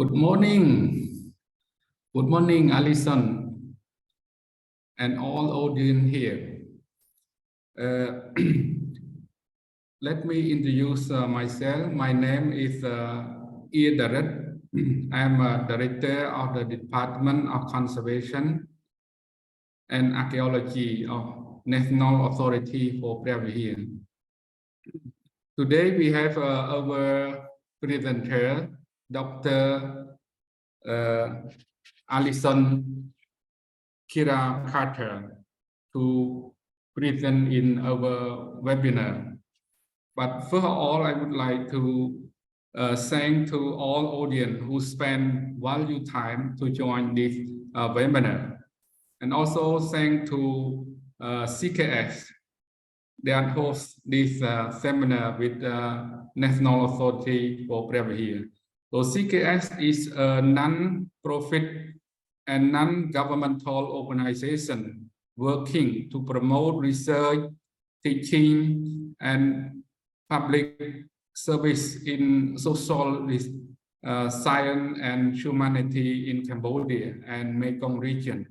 Good morning. Good morning, Alison, and all audience here. Let me introduce myself. My name is Daret. I'm a director of the Department of Conservation and Archaeology of National Authority for Prasat. Today we have our presenter, Dr. Alison Kira Carter, to present in our webinar. But first of all, I would like to thank to all audience who spend valuable time to join this webinar. And also thank to CKS that hosts this seminar with National Authority for Prasat. So CKS is a non-profit and non-governmental organization working to promote research, teaching, and public service in social science and humanity in Cambodia and Mekong region.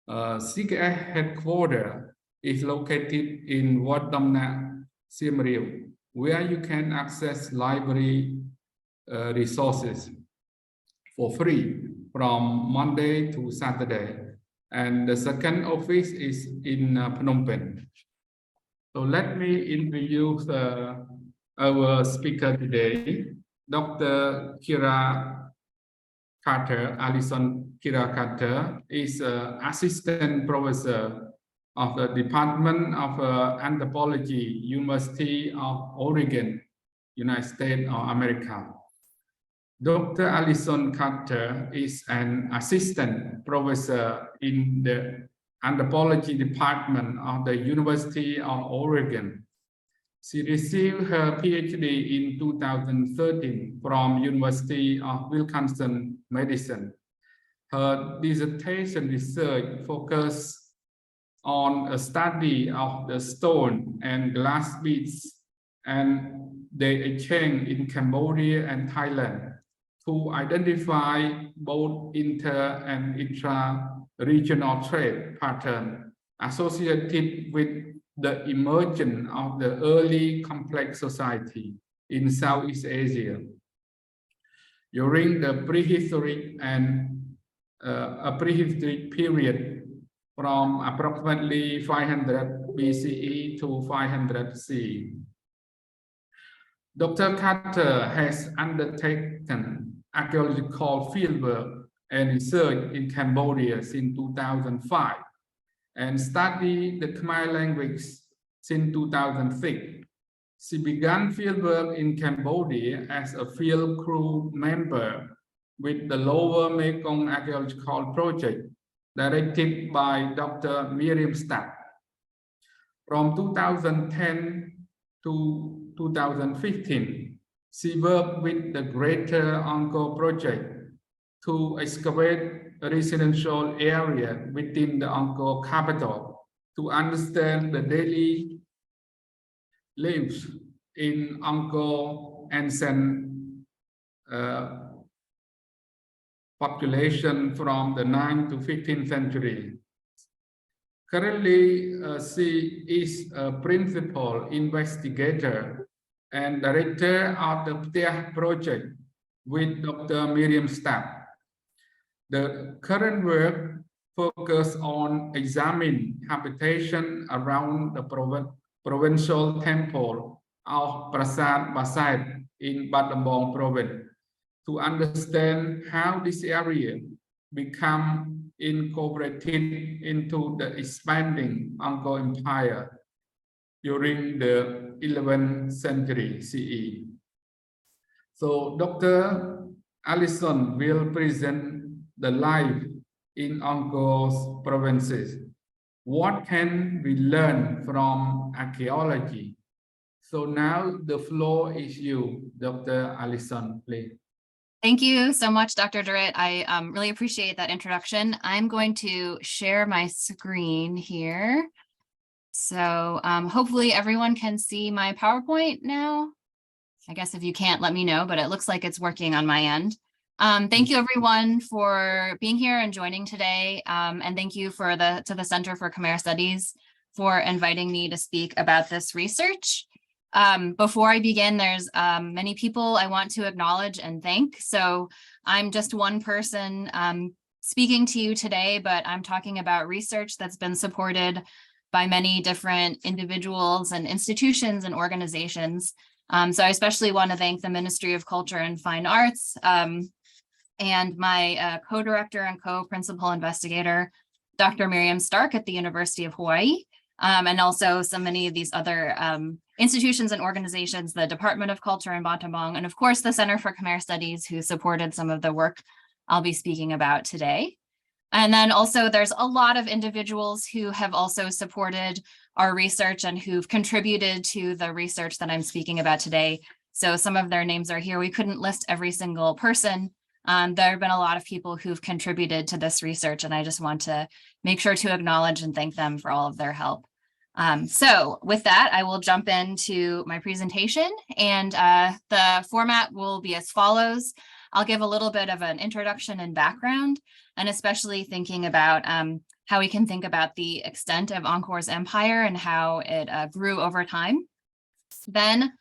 CKS headquarters is located in Wat Damna, Siem Reap, where you can access library resources for free from Monday to Saturday. And the second office is in Phnom Penh. So let me introduce our speaker today, Dr. Kira Carter. Alison Kira Carter is assistant professor of the Department of Anthropology, University of Oregon, United States of America. Dr. Alison Carter is an assistant professor in the Anthropology Department of the University of Oregon. She received her PhD in 2013 from University of Wisconsin-Madison. Her dissertation research focused on a study of the stone and glass beads and their exchange in Cambodia and Thailand to identify both inter and intra-regional trade patterns associated with the emergence of the early complex society in Southeast Asia. During the prehistoric and prehistoric period from approximately 500 BCE to 500 CE. Dr. Carter has undertaken archaeological fieldwork and research in Cambodia since 2005 and studied the Khmer language since 2006. She began fieldwork in Cambodia as a field crew member with the Lower Mekong Archaeological Project directed by Dr. Miriam Stack. From 2010 to 2015, she worked with the Greater Angkor Project to excavate a residential area within the Angkor capital to understand the daily lives in Angkor ancient population from the 9th to 15th century. Currently, she is a principal investigator and director of the Pteah Project with Dr. Miriam Stack. The current work focuses on examining habitation around the provincial temple of Prasat Baset in Battambang Province to understand how this area become incorporated into the expanding Angkor Empire during the 11th century CE. So Dr. Alison will present the life in Angkor's provinces. What can we learn from archaeology? So now the floor is you, Dr. Alison, please. Thank you so much, Dr. Durrett. I really appreciate that introduction. I'm going to share my screen here. So hopefully everyone can see my PowerPoint now. I guess if you can't, let me know, but it looks like it's working on my end. Thank you everyone for being here and joining today. And thank you to the Center for Khmer Studies for inviting me to speak about this research. Before I begin, there's many people I want to acknowledge and thank. So I'm just one person speaking to you today, but I'm talking about research that's been supported by many different individuals and institutions and organizations. So I especially want to thank the Ministry of Culture and Fine Arts and my co-director and co-principal investigator, Dr. Miriam Stark at the University of Hawaii, and also so many of these other institutions and organizations, the Department of Culture in Battambang, and of course the Center for Khmer Studies, who supported some of the work I'll be speaking about today. And then also there's a lot of individuals who have also supported our research and who've contributed to the research that I'm speaking about today. So some of their names are here. We couldn't list every single person. There have been a lot of people who've contributed to this research, and I just want to make sure to acknowledge and thank them for all of their help. So with that, I will jump into my presentation, and the format will be as follows. I'll give a little bit of an introduction and background, and especially thinking about how we can think about the extent of Angkor's empire and how it grew over time. Then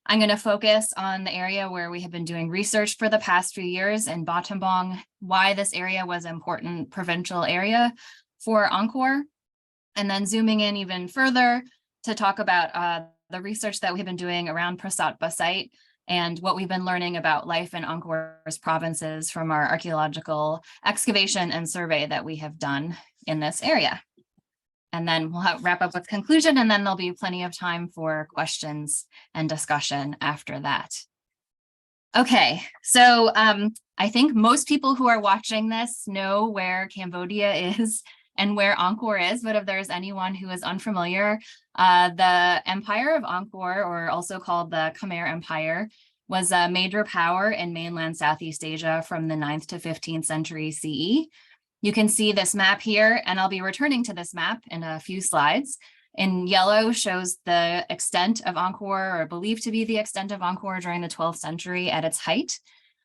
I'm going to focus on the area where we have been doing research for the past few years in Battambang, why this area was an important provincial area for Angkor, and then zooming in even further to talk about the research that we've been doing around Prasat Baset and what we've been learning about life in Angkor's provinces from our archaeological excavation and survey that we have done in this area. And then we'll wrap up with conclusion, and then there'll be plenty of time for questions and discussion after that. Okay, so I think most people who are watching this know where Cambodia is and where Angkor is, but if there's anyone who is unfamiliar, the Empire of Angkor, or also called the Khmer Empire, was a major power in mainland Southeast Asia from the 9th to 15th century CE. You can see this map here, and I'll be returning to this map in a few slides. In yellow shows the extent of Angkor, or believed to be the extent of Angkor during the 12th century at its height.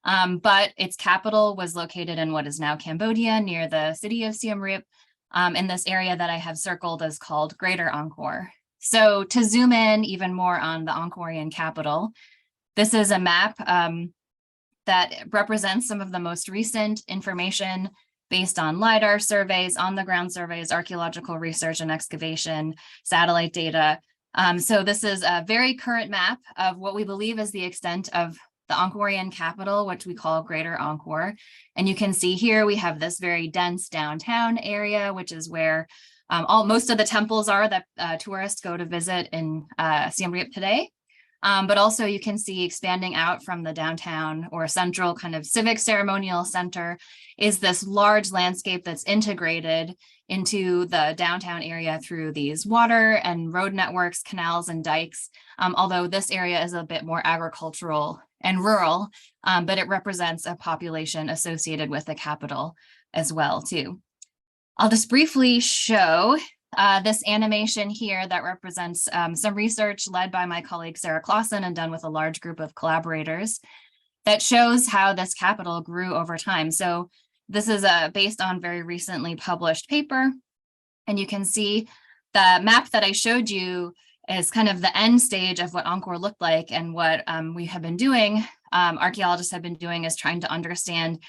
But its capital was located in what is now Cambodia, near the city of Siem Reap, in this area that I have circled as called Greater Angkor. So to zoom in even more on the Angkorian capital, this is a map that represents some of the most recent information based on LiDAR surveys, on-the-ground surveys, archaeological research and excavation, satellite data. So this is a very current map of what we believe is the extent of the Angkorian capital, which we call Greater Angkor. And you can see here we have this very dense downtown area, which is where most of the temples are that tourists go to visit in Siem Reap today. But also you can see expanding out from the downtown or central kind of civic ceremonial center is this large landscape that's integrated into the downtown area through these water and road networks, canals and dikes. Although this area is a bit more agricultural and rural, but it represents a population associated with the capital as well too. I'll just briefly show this animation here that represents some research led by my colleague Sarah Clausen and done with a large group of collaborators that shows how this capital grew over time. So this is based on very recently published paper, and you can see the map that I showed you is kind of the end stage of what Angkor looked like, and what we have been doing, archaeologists have been doing, is trying to understand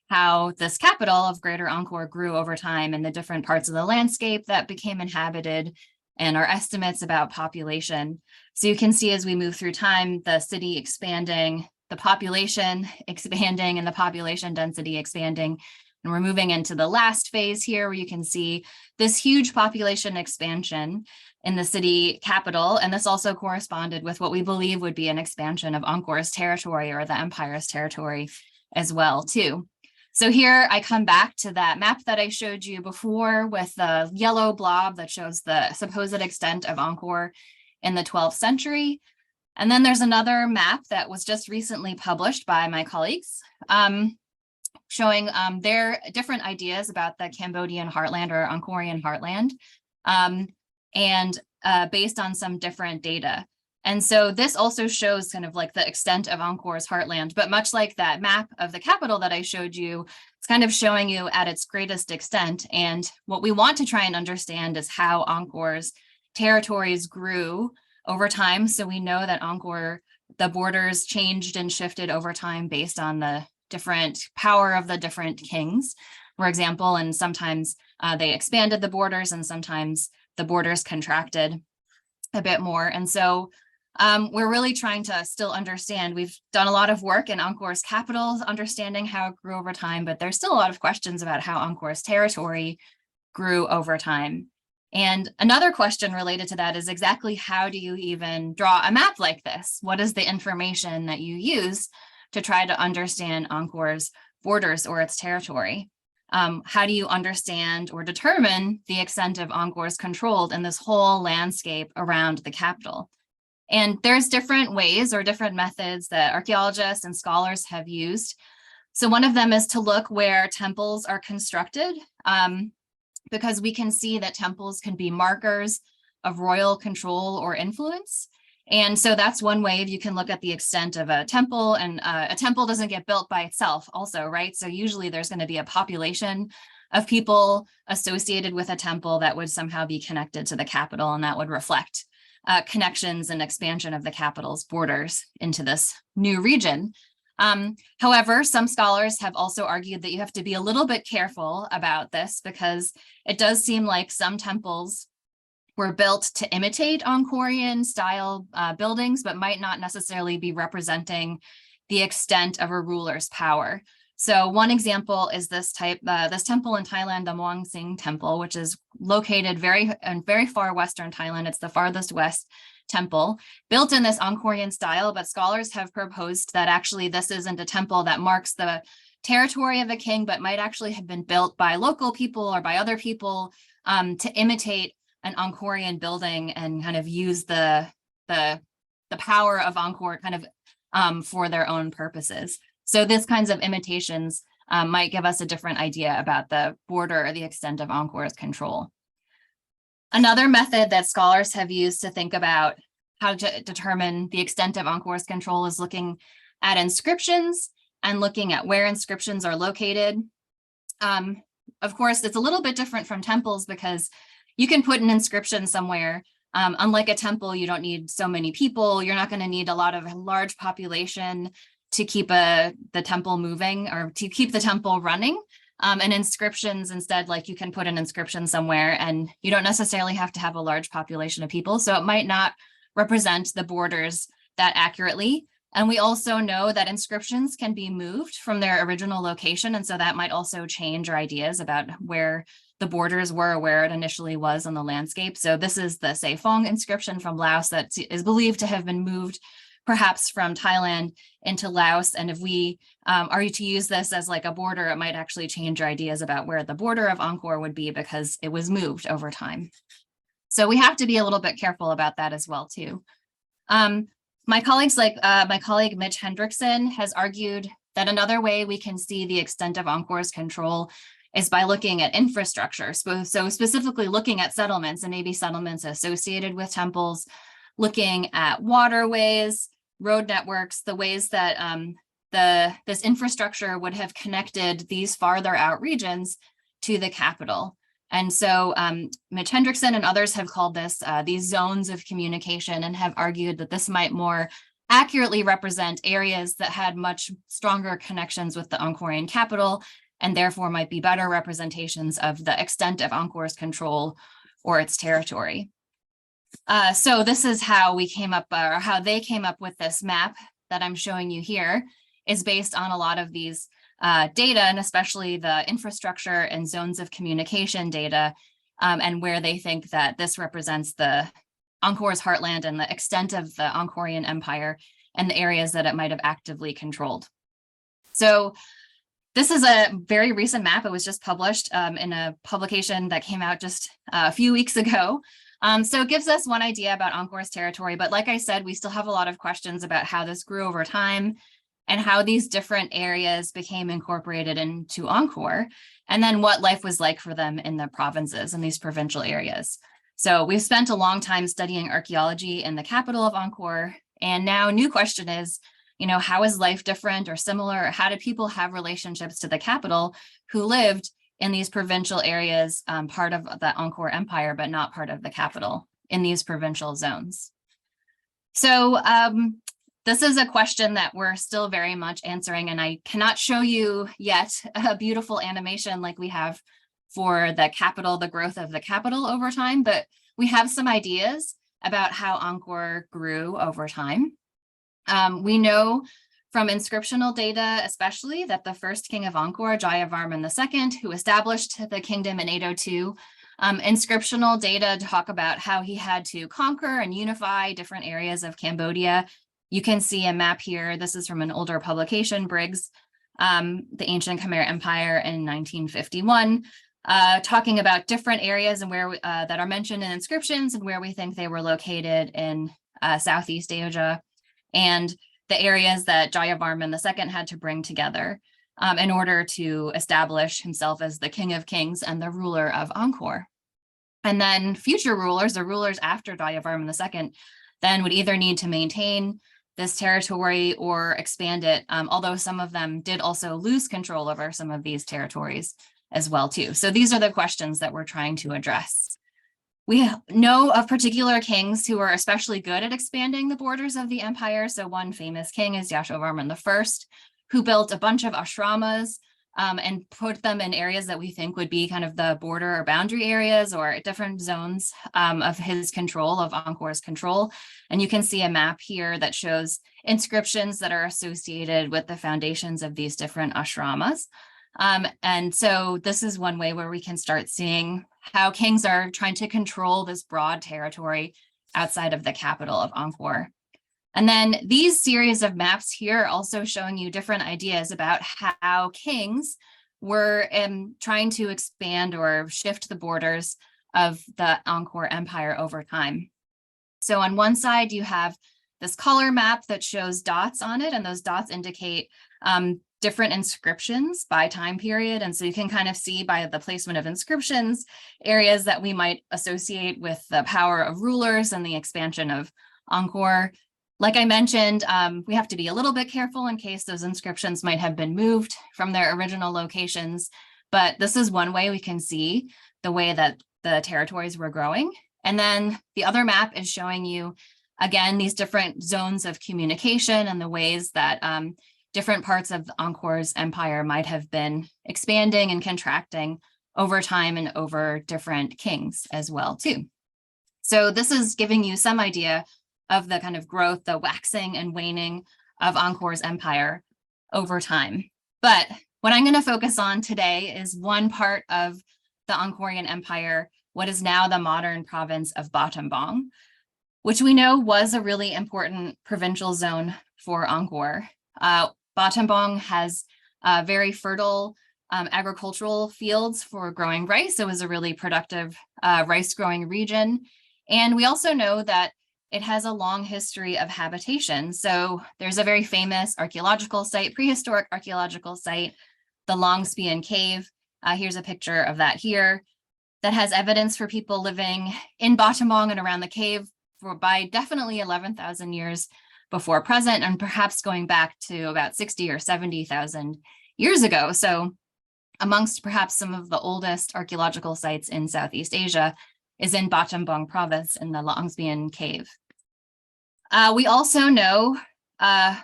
how this capital of Greater Angkor grew over time and the different parts of the landscape that became inhabited and our estimates about population. So you can see as we move through time, the city expanding, the population expanding, and the population density expanding. And we're moving into the last phase here, where you can see this huge population expansion in the city capital. And this also corresponded with what we believe would be an expansion of Angkor's territory, or the empire's territory as well too. So here I come back to that map that I showed you before with the yellow blob that shows the supposed extent of Angkor in the 12th century. And then there's another map that was just recently published by my colleagues, showing their different ideas about the Cambodian heartland, or Angkorian heartland, and based on some different data. And so this also shows kind of like the extent of Angkor's heartland, but much like that map of the capital that I showed you, it's kind of showing you at its greatest extent. And what we want to try and understand is how Angkor's territories grew over time. So we know that Angkor, the borders changed and shifted over time based on the different power of the different kings, for example, and sometimes they expanded the borders and sometimes the borders contracted a bit more. And so we're really trying to still understand. We've done a lot of work in Angkor's capital, understanding how it grew over time, but there's still a lot of questions about how Angkor's territory grew over time. And another question related to that is exactly how do you even draw a map like this? What is the information that you use to try to understand Angkor's borders or its territory? How do you understand or determine the extent of Angkor's control in this whole landscape around the capital? And there's different ways or different methods that archaeologists and scholars have used. So one of them is to look where temples are constructed, because we can see that temples can be markers of royal control or influence. And so that's one way you can look at the extent of a temple, and a temple doesn't get built by itself also, right? So usually there's going to be a population of people associated with a temple that would somehow be connected to the capital, and that would reflect connections and expansion of the capital's borders into this new region. However, some scholars have also argued that you have to be a little bit careful about this because it does seem like some temples were built to imitate Angkorian style buildings, but might not necessarily be representing the extent of a ruler's power. So one example is this temple in Thailand, the Muang Sing Temple, which is located very far western Thailand. It's the farthest west temple, built in this Angkorian style, but scholars have proposed that actually this isn't a temple that marks the territory of a king, but might actually have been built by local people or by other people to imitate an Angkorian building and kind of use the power of Angkor kind of for their own purposes. So this kinds of imitations might give us a different idea about the border or the extent of Angkor's control. Another method that scholars have used to think about how to determine the extent of Angkor's control is looking at inscriptions and looking at where inscriptions are located. Of course, it's a little bit different from temples because you can put an inscription somewhere. Unlike a temple, you don't need so many people. You're not going to need a large population to keep the temple moving or to keep the temple running. And inscriptions instead, like you can put an inscription somewhere and you don't necessarily have to have a large population of people. So it might not represent the borders that accurately. And we also know that inscriptions can be moved from their original location. And so that might also change our ideas about where the borders were or where it initially was on the landscape. So this is the Se Phong inscription from Laos that is believed to have been moved perhaps from Thailand into Laos. And if we are to use this as like a border, it might actually change our ideas about where the border of Angkor would be because it was moved over time. So we have to be a little bit careful about that as well too. My colleagues my colleague Mitch Hendrickson has argued that another way we can see the extent of Angkor's control is by looking at infrastructure. So specifically looking at settlements and maybe settlements associated with temples, looking at waterways, road networks, the ways that this infrastructure would have connected these farther out regions to the capital. And so Mitch Hendrickson and others have called this these zones of communication and have argued that this might more accurately represent areas that had much stronger connections with the Angkorian capital and therefore might be better representations of the extent of Angkor's control or its territory. So this is how we came up, or how they came up with this map that I'm showing you here, is based on a lot of these data, and especially the infrastructure and zones of communication data, and where they think that this represents the Angkor's heartland and the extent of the Angkorian Empire and the areas that it might have actively controlled. So this is a very recent map. It was just published in a publication that came out just a few weeks ago. So it gives us one idea about Angkor's territory, but like I said, we still have a lot of questions about how this grew over time and how these different areas became incorporated into Angkor, and then what life was like for them in the provinces and these provincial areas. So we've spent a long time studying archaeology in the capital of Angkor. And now new question is, how is life different or similar? How did people have relationships to the capital who lived in these provincial areas, part of the Angkor Empire, but not part of the capital in these provincial zones? So this is a question that we're still very much answering, and I cannot show you yet a beautiful animation like we have for the capital, the growth of the capital over time, but we have some ideas about how Angkor grew over time. We know from inscriptional data, especially, that the first king of Angkor, Suryavarman II, who established the kingdom in 802, inscriptional data talk about how he had to conquer and unify different areas of Cambodia. You can see a map here. This is from an older publication, Briggs, the Ancient Khmer Empire in 1951, talking about different areas and where that are mentioned in inscriptions and where we think they were located in Southeast Asia, and the areas that Suryavarman II had to bring together in order to establish himself as the King of Kings and the ruler of Angkor. And then future rulers, the rulers after Suryavarman II, then would either need to maintain this territory or expand it, although some of them did also lose control over some of these territories as well too. So these are the questions that we're trying to address. We know of particular kings who are especially good at expanding the borders of the empire. So one famous king is Yasovarman I, who built a bunch of ashramas and put them in areas that we think would be kind of the border or boundary areas or different zones of his control, of Angkor's control. And you can see a map here that shows inscriptions that are associated with the foundations of these different ashramas. And so this is one way where we can start seeing how kings are trying to control this broad territory outside of the capital of Angkor. And then these series of maps here are also showing you different ideas about how kings were trying to expand or shift the borders of the Angkor Empire over time. So on one side, you have this color map that shows dots on it, and those dots indicate different inscriptions by time period. And so you can kind of see by the placement of inscriptions, areas that we might associate with the power of rulers and the expansion of Angkor. Like I mentioned, we have to be a little bit careful in case those inscriptions might have been moved from their original locations. But this is one way we can see the way that the territories were growing. And then the other map is showing you, again, these different zones of communication and the ways that different parts of Angkor's empire might have been expanding and contracting over time and over different kings as well, too. So this is giving you some idea of the kind of growth, the waxing and waning of Angkor's empire over time. But what I'm going to focus on today is one part of the Angkorian Empire, what is now the modern province of Battambang, which we know was a really important provincial zone for Angkor. Battambang has very fertile agricultural fields for growing rice. It was a really productive rice growing region. And we also know that it has a long history of habitation. So there's a very famous archaeological site, prehistoric archaeological site, the Longspian Cave. Here's a picture of that here, that has evidence for people living in Battambang and around the cave by definitely 11,000 years before present, and perhaps going back to about 60 or 70,000 years ago. So amongst perhaps some of the oldest archaeological sites in Southeast Asia is in Battambang Province in the Longspian Cave. We also know,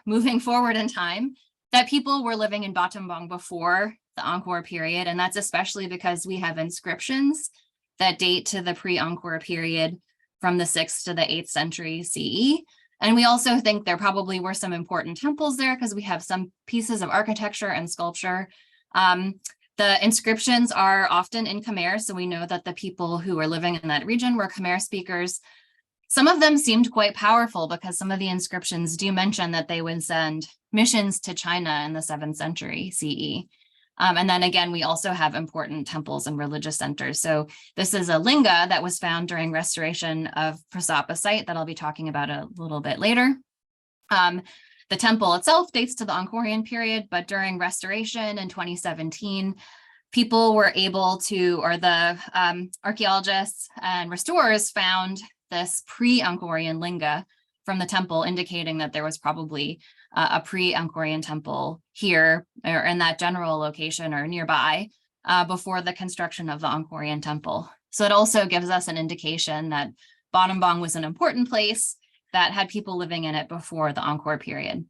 moving forward in time, that people were living in Battambang before the Angkor period, and that's especially because we have inscriptions that date to the pre-Angkor period from the 6th to the 8th century CE. And we also think there probably were some important temples there because we have some pieces of architecture and sculpture. The inscriptions are often in Khmer, so we know that the people who were living in that region were Khmer speakers. Some of them seemed quite powerful because some of the inscriptions do mention that they would send missions to China in the 7th century CE. And then again, we also have important temples and religious centers. So this is a linga that was found during restoration of Prasat Baset that I'll be talking about a little bit later. The temple itself dates to the Angkorian period, but during restoration in 2017, people were able to, or the archaeologists and restorers found this pre-Angkorian linga from the temple, indicating that there was probably a pre-Angkorian temple here or in that general location or nearby before the construction of the Angkorian temple. So it also gives us an indication that Battambang was an important place that had people living in it before the Angkor period.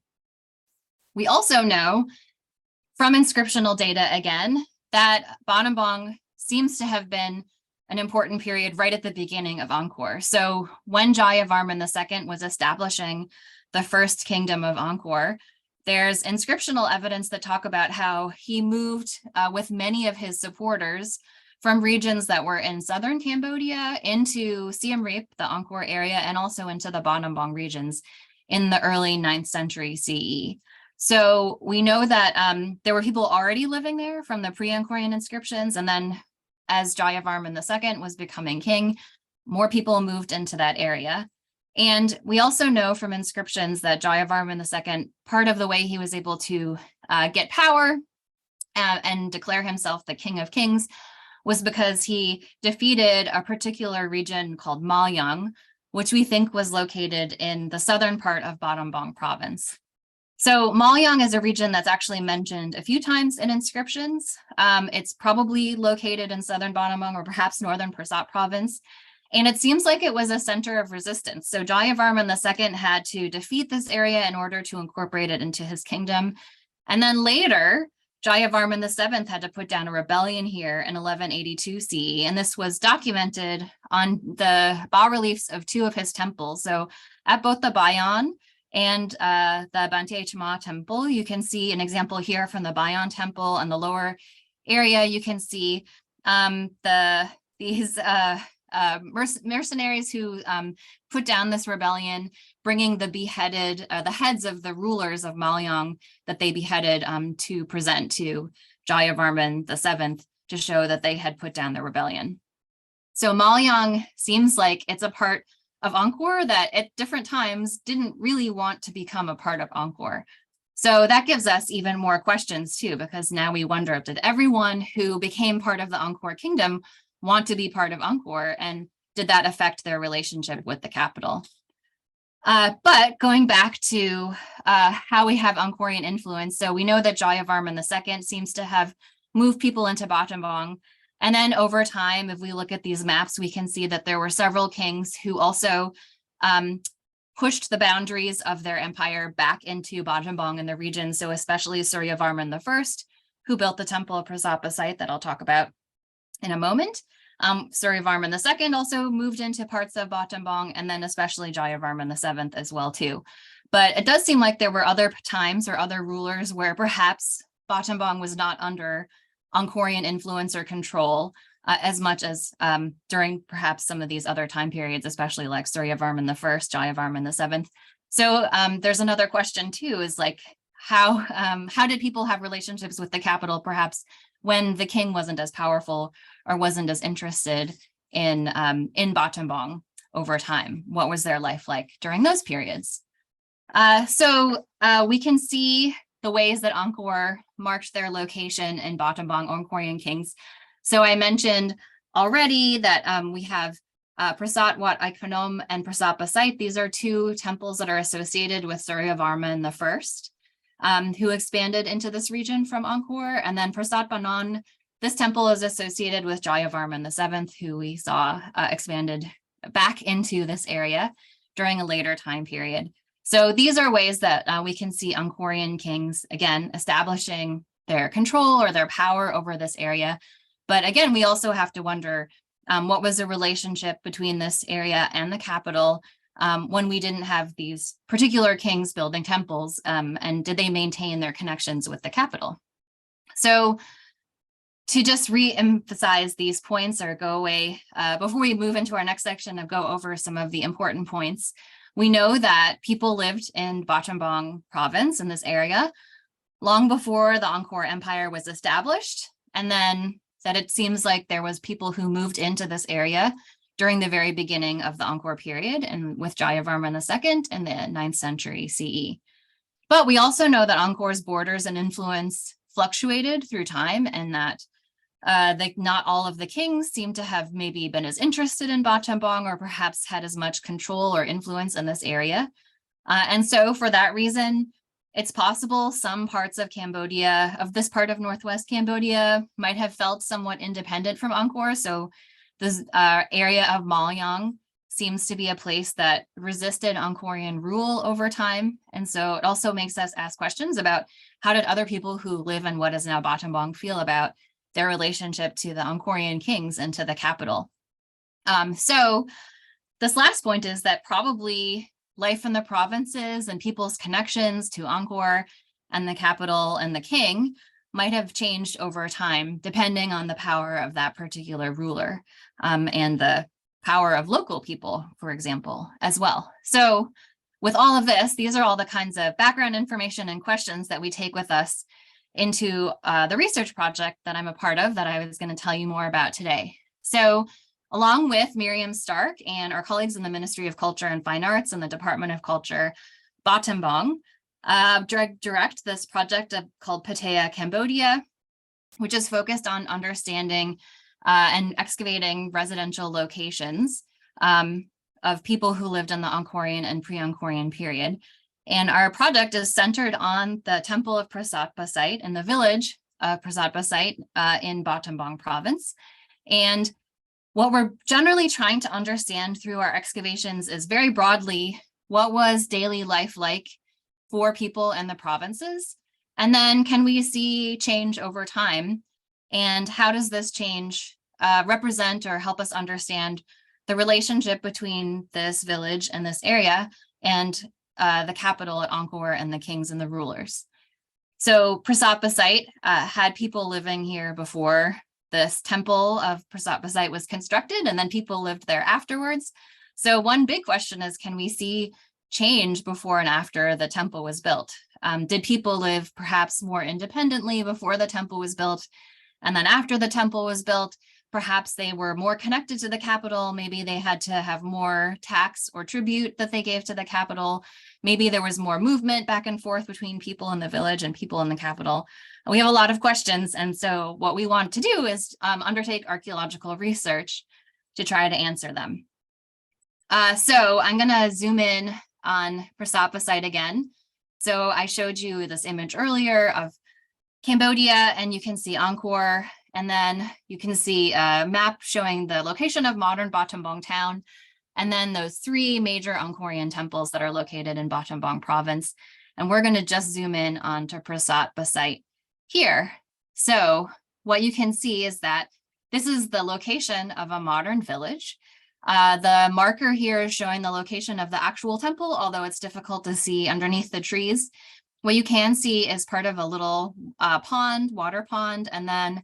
We also know from inscriptional data again that Battambang seems to have been an important period right at the beginning of Angkor. So when Jayavarman II was establishing the first kingdom of Angkor, there's inscriptional evidence that talk about how he moved with many of his supporters from regions that were in southern Cambodia into Siem Reap, the Angkor area, and also into the Battambang regions in the early 9th century CE. So we know that there were people already living there from the pre-Angkorian inscriptions, and then as Jayavarman II was becoming king, more people moved into that area. And we also know from inscriptions that Jayavarman II, part of the way he was able to get power and declare himself the king of kings was because he defeated a particular region called Malyang, which we think was located in the southern part of Battambang Province. So Malyang is a region that's actually mentioned a few times in inscriptions. It's probably located in southern Battambang or perhaps northern Prasat Province. And it seems like it was a center of resistance. So Jayavarman II had to defeat this area in order to incorporate it into his kingdom. And then later, Jayavarman VII had to put down a rebellion here in 1182 CE, and this was documented on the bas-reliefs of two of his temples. So at both the Bayon and the Banteay Chama temple, you can see an example here from the Bayon temple. On the lower area, you can see these mercenaries who put down this rebellion, bringing the beheaded, the heads of the rulers of Malyang that they beheaded to present to Jayavarman VII to show that they had put down the rebellion. So Malyang seems like it's a part of Angkor that at different times didn't really want to become a part of Angkor. So that gives us even more questions too, because now we wonder, did everyone who became part of the Angkor kingdom want to be part of Angkor, and did that affect their relationship with the capital? But going back to how we have Angkorian influence, so we know that Jayavarman II seems to have moved people into Battambang. And then over time, if we look at these maps, we can see that there were several kings who also pushed the boundaries of their empire back into Battambang in the region. So especially Suryavarman I, who built the temple of Prasat Baset that I'll talk about in a moment. Suryavarman II also moved into parts of Battambang, and then especially Jayavarman VII as well too. But it does seem like there were other times or other rulers where perhaps Battambang was not under Angkorian influence or control as much as during perhaps some of these other time periods, especially like Suryavarman I, Jayavarman VII. So there's another question too, is like how did people have relationships with the capital perhaps when the king wasn't as powerful or wasn't as interested in Battambang over time? What was their life like during those periods? So we can see the ways that Angkor marked their location in Battambang, Angkorian kings. So I mentioned already that we have Prasat Wat Ikonom and Prasat Baset. These are two temples that are associated with Suryavarman I, who expanded into this region from Angkor. And then Prasat Banon, this temple is associated with Jayavarman VII, who we saw expanded back into this area during a later time period. So these are ways that we can see Angkorian kings, again, establishing their control or their power over this area. But again, we also have to wonder what was the relationship between this area and the capital when we didn't have these particular kings building temples, and did they maintain their connections with the capital? So to just re-emphasize these points or go away, before we move into our next section and go over some of the important points, we know that people lived in Battambang Province in this area long before the Angkor Empire was established, and then that it seems like there was people who moved into this area during the very beginning of the Angkor period and with Jayavarman II in the 9th century CE. But we also know that Angkor's borders and influence fluctuated through time, and that Not all of the kings seem to have maybe been as interested in Battambang or perhaps had as much control or influence in this area. And so for that reason, it's possible some parts of Cambodia, of this part of Northwest Cambodia, might have felt somewhat independent from Angkor. So this area of Malyang seems to be a place that resisted Angkorian rule over time. And so it also makes us ask questions about how did other people who live in what is now Battambang feel about their relationship to the Angkorian kings and to the capital. So this last point is that probably life in the provinces and people's connections to Angkor and the capital and the king might have changed over time, depending on the power of that particular ruler and the power of local people, for example, as well. So with all of this, these are all the kinds of background information and questions that we take with us into the research project that I'm a part of that I was going to tell you more about today. So along with Miriam Stark and our colleagues in the Ministry of Culture and Fine Arts and the Department of Culture, Battambang direct this project called Pteah Cambodia, which is focused on understanding and excavating residential locations of people who lived in the Angkorian and pre-Angkorian period. And our project is centered on the temple of Prasat Baset in the village of Prasat Baset in Battambang Province. And what we're generally trying to understand through our excavations is very broadly, what was daily life like for people in the provinces? And then can we see change over time? And how does this change represent or help us understand the relationship between this village and this area and the capital at Angkor and the kings and the rulers? So Prasat Baset had people living here before this temple of Prasat Baset was constructed, and then people lived there afterwards. So one big question is, can we see change before and after the temple was built? Did people live perhaps more independently before the temple was built? And then after the temple was built, perhaps they were more connected to the capital. Maybe they had to have more tax or tribute that they gave to the capital. Maybe there was more movement back and forth between people in the village and people in the capital. We have a lot of questions. And so what we want to do is undertake archaeological research to try to answer them. So I'm going to zoom in on Prasat Baset again. So I showed you this image earlier of Cambodia, and you can see Angkor, and then you can see a map showing the location of modern Battambang town, and then those three major Angkorian temples that are located in Battambang Province. And we're going to just zoom in onto Prasat Baset here. So what you can see is that this is the location of a modern village. The marker here is showing the location of the actual temple, although it's difficult to see underneath the trees. What you can see is part of a little water pond, and then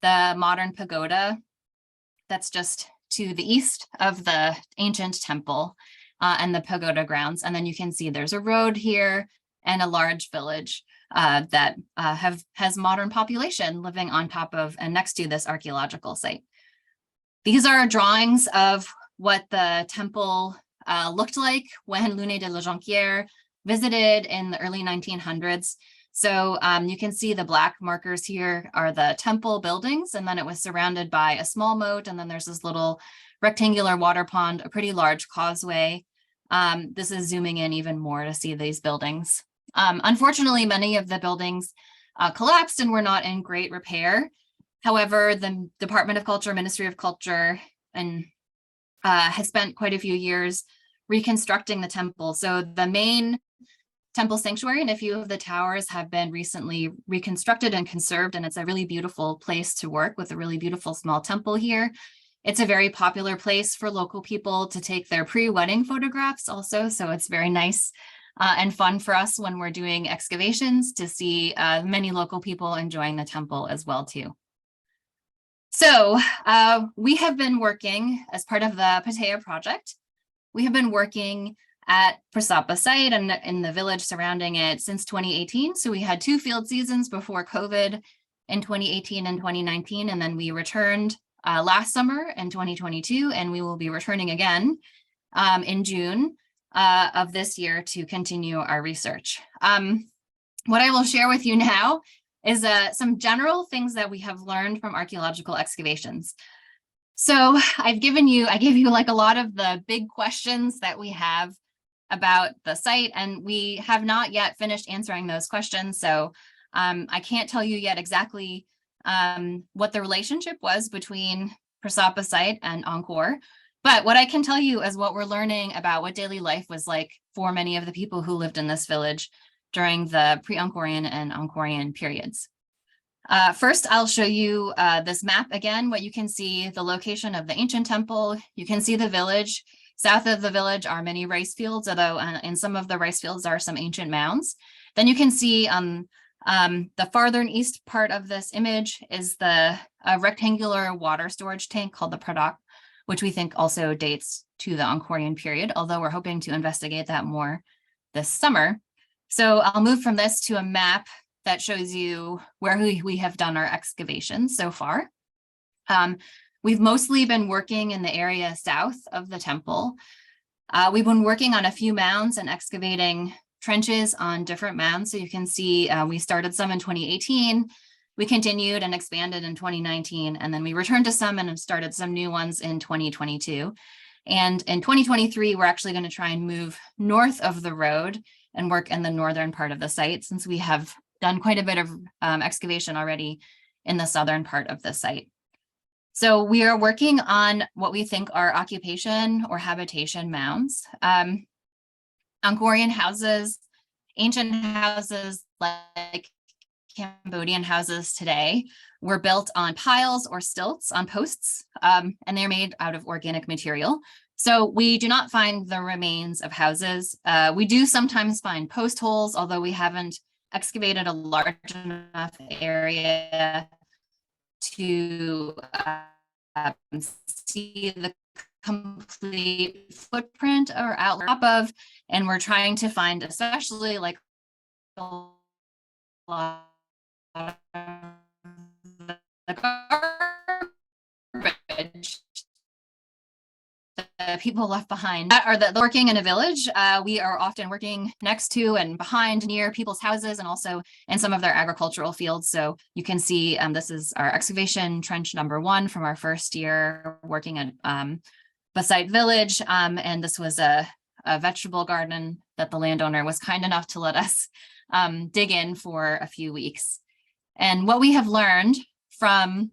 the modern pagoda that's just to the east of the ancient temple and the pagoda grounds. And then you can see there's a road here and a large village that has modern population living on top of and next to this archaeological site. These are drawings of what the temple looked like when Luné de la Jonquière visited in the early 1900s. So you can see the black markers here are the temple buildings, and then it was surrounded by a small moat, and then there's this little rectangular water pond, a pretty large causeway. This is zooming in even more to see these buildings. Unfortunately, many of the buildings collapsed and were not in great repair. However, the Department of Culture, Ministry of Culture, and has spent quite a few years reconstructing the temple. So the main temple sanctuary and a few of the towers have been recently reconstructed and conserved, and it's a really beautiful place to work with a really beautiful small temple here. It's a very popular place for local people to take their pre-wedding photographs also, so it's very nice and fun for us when we're doing excavations to see many local people enjoying the temple as well too. So we have been working as part of the Pteah Project. We have been working at Prasat Baset and in the village surrounding it since 2018. So we had 2 field seasons before COVID in 2018 and 2019, and then we returned last summer in 2022, and we will be returning again in June of this year to continue our research. What I will share with you now is some general things that we have learned from archaeological excavations. So I gave you like a lot of the big questions that we have about the site, and we have not yet finished answering those questions. So I can't tell you yet exactly what the relationship was between Prasat Baset and Angkor. But what I can tell you is what we're learning about what daily life was like for many of the people who lived in this village during the pre-Angkorian and Angkorian periods. First, I'll show you this map again. What you can see, the location of the ancient temple. You can see the village. South of the village are many rice fields, although in some of the rice fields are some ancient mounds. Then you can see the farther east part of this image is the rectangular water storage tank called the Pradak, which we think also dates to the Angkorian period, although we're hoping to investigate that more this summer. So I'll move from this to a map that shows you where we have done our excavations so far. We've mostly been working in the area south of the temple. We've been working on a few mounds and excavating trenches on different mounds. So you can see we started some in 2018. We continued and expanded in 2019, and then we returned to some and started some new ones in 2022. And in 2023, we're actually going to try and move north of the road and work in the northern part of the site, since we have done quite a bit of excavation already in the southern part of the site. So we are working on what we think are occupation or habitation mounds. Angkorian houses, ancient houses like Cambodian houses today were built on piles or stilts on posts, and they're made out of organic material. So we do not find the remains of houses. We do sometimes find post holes, although we haven't excavated a large enough area to see the complete footprint or outline of, and we're trying to find especially like a lot of the garbage the people left behind are the working in a village. We are often working next to and behind near people's houses and also in some of their agricultural fields. So you can see this is our excavation trench number 1 from our first year working at Baset village. And this was a vegetable garden that the landowner was kind enough to let us dig in for a few weeks. And what we have learned from